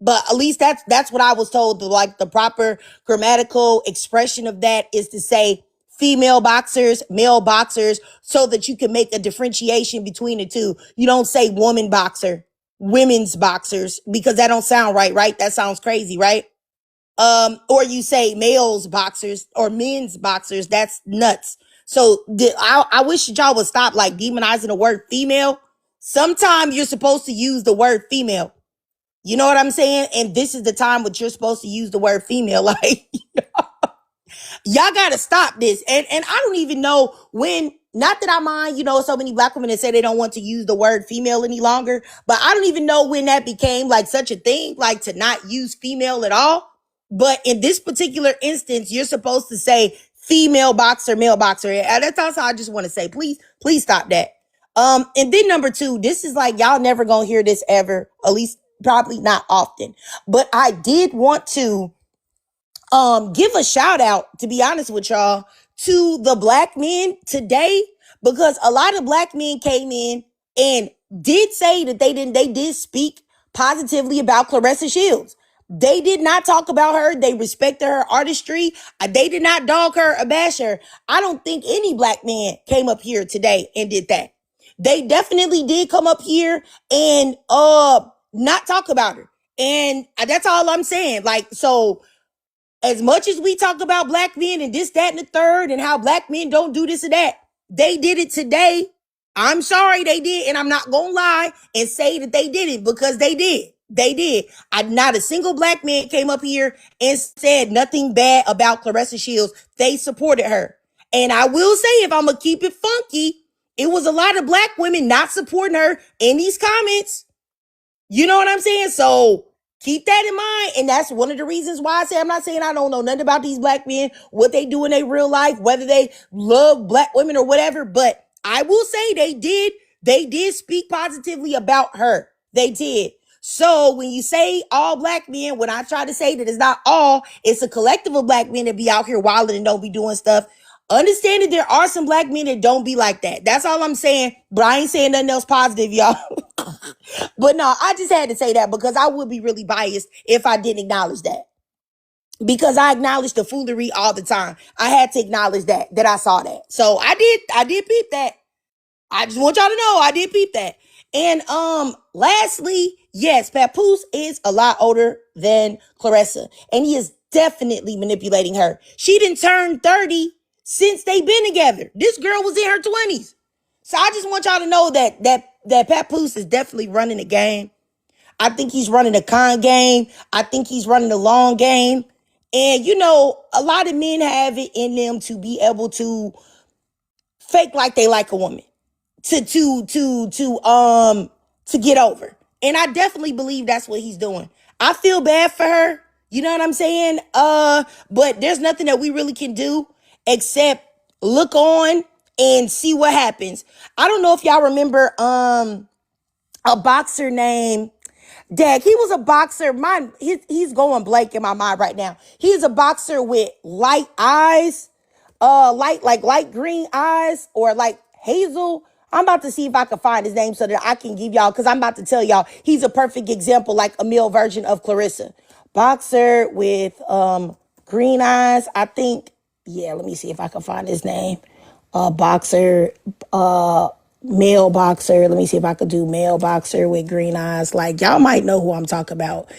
But at least that's what I was told. The proper grammatical expression of that is to say female boxers, male boxers, so that you can make a differentiation between the two. You don't say woman boxer, women's boxers, because that don't sound right, right? That sounds crazy, right? Or you say males boxers or men's boxers. That's nuts. So I wish y'all would stop like demonizing the word female. Sometimes you're supposed to use the word female. You know what I'm saying? And this is the time when you're supposed to use the word female. Like, y'all gotta stop this. And I don't even know when, not that I mind, so many black women that say they don't want to use the word female any longer, but I don't even know when that became like such a thing, like to not use female at all. But in this particular instance, you're supposed to say female boxer, male boxer. And that's also I just want to say, please stop that. And then number two, this is like y'all never gonna hear this ever, at least probably not often. But I did want to give a shout out, to be honest with y'all, to the black men today, because a lot of black men came in and did say that they did speak positively about Claressa Shields. They did not talk about her. They respected her artistry. They did not dog her or bash her. I don't think any black man came up here today and did that. They definitely did come up here and not talk about her. And that's all I'm saying. Like, so as much as we talk about black men and this, that, and the third, and how black men don't do this or that, they did it today. I'm sorry they did, and I'm not gonna lie and say that they didn't, because they did. They did. Not a single black man came up here and said nothing bad about Claressa Shields. They supported her. And I will say, if I'm gonna keep it funky, it was a lot of black women not supporting her in these comments. You know what I'm saying? So keep that in mind. And that's one of the reasons why I say, I'm not saying I don't know nothing about these black men, what they do in their real life, whether they love black women or whatever. But I will say they did speak positively about her. They did. So when you say all black men, when I try to say that it's not all, it's a collective of black men that be out here wilding and don't be doing stuff. Understand that there are some black men that don't be like that. That's all I'm saying. But I ain't saying nothing else positive, y'all. But no, I just had to say that because I would be really biased if I didn't acknowledge that. Because I acknowledge the foolery all the time. I had to acknowledge that I saw that. So I did peep that. I just want y'all to know I did peep that. And lastly, yes, Papoose is a lot older than Claressa. And he is definitely manipulating her. She didn't turn 30 since they've been together. This girl was in her 20s. So I just want y'all to know that Papoose is definitely running the game. I think he's running a con game. I think he's running a long game. And you know, a lot of men have it in them to be able to fake like they like a woman. To get over. And I definitely believe that's what he's doing. I feel bad for her. You know what I'm saying? But there's nothing that we really can do except look on and see what happens. I don't know if y'all remember a boxer named Dag. He was a boxer. He's going blank in my mind right now. He's a boxer with light eyes, light green eyes, or like hazel. I'm about to see if I can find his name so that I can give y'all, because I'm about to tell y'all he's a perfect example, like a male version of Claressa. Boxer with green eyes. I think, yeah, let me see if I can find his name. Boxer, male boxer. Let me see if I could do male boxer with green eyes. Like, y'all might know who I'm talking about.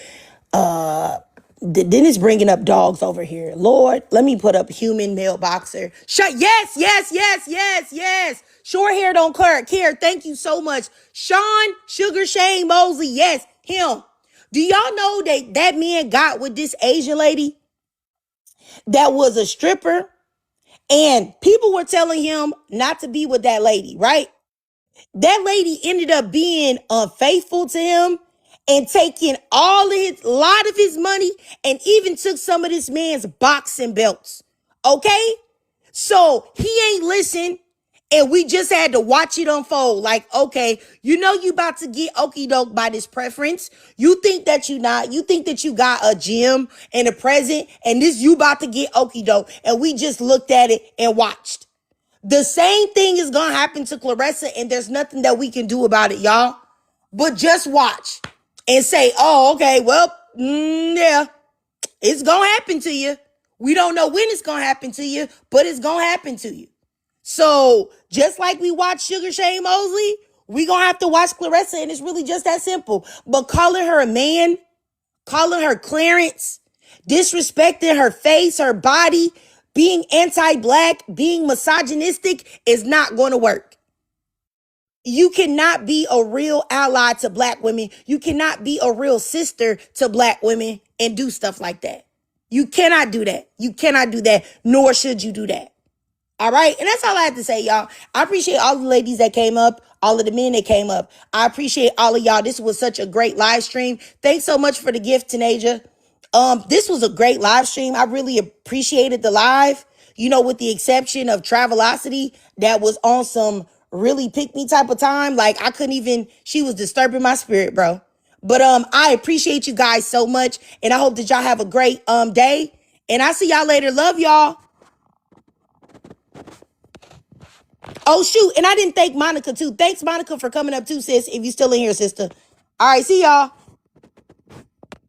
Then it's bringing up dogs over here. Lord, let me put up human male boxer. Yes. Short hair don't care. Thank you so much. Sean Sugar Shane Mosley. Yes, him. Do y'all know that man got with this Asian lady that was a stripper? And people were telling him not to be with that lady, right? That lady ended up being unfaithful to him and taking a lot of his money, and even took some of this man's boxing belts. Okay? So he ain't listen, and we just had to watch it unfold. Like, okay, you know you about to get okie doke by this preference. You think that you not. You think that you got a gym and a present, and this you about to get okie doke. And we just looked at it and watched. The same thing is going to happen to Claressa, and there's nothing that we can do about it, y'all. But just watch and say, oh, okay, well, yeah, it's going to happen to you. We don't know when it's going to happen to you, but it's going to happen to you. So just like we watch Sugar Shane Mosley, we going to have to watch Claressa, and it's really just that simple. But calling her a man, calling her Clarence, disrespecting her face, her body, being anti-black, being misogynistic is not going to work. You cannot be a real ally to black women. You cannot be a real sister to black women and do stuff like that. You cannot do that. You cannot do that, nor should you do that. All right? And that's all I have to say, y'all. I appreciate all the ladies that came up, all of the men that came up. I appreciate all of y'all. This was such a great live stream. Thanks so much for the gift, Tanaja. This was a great live stream. I really appreciated the live, with the exception of Travelocity that was on some really pick me type of time. Like I couldn't even, she was disturbing my spirit, bro. But I appreciate you guys so much. And I hope that y'all have a great day. And I see y'all later. Love y'all. Oh shoot. And I didn't thank Monica too. Thanks, Monica, for coming up too, sis. If you still in here, sister. All right, see y'all.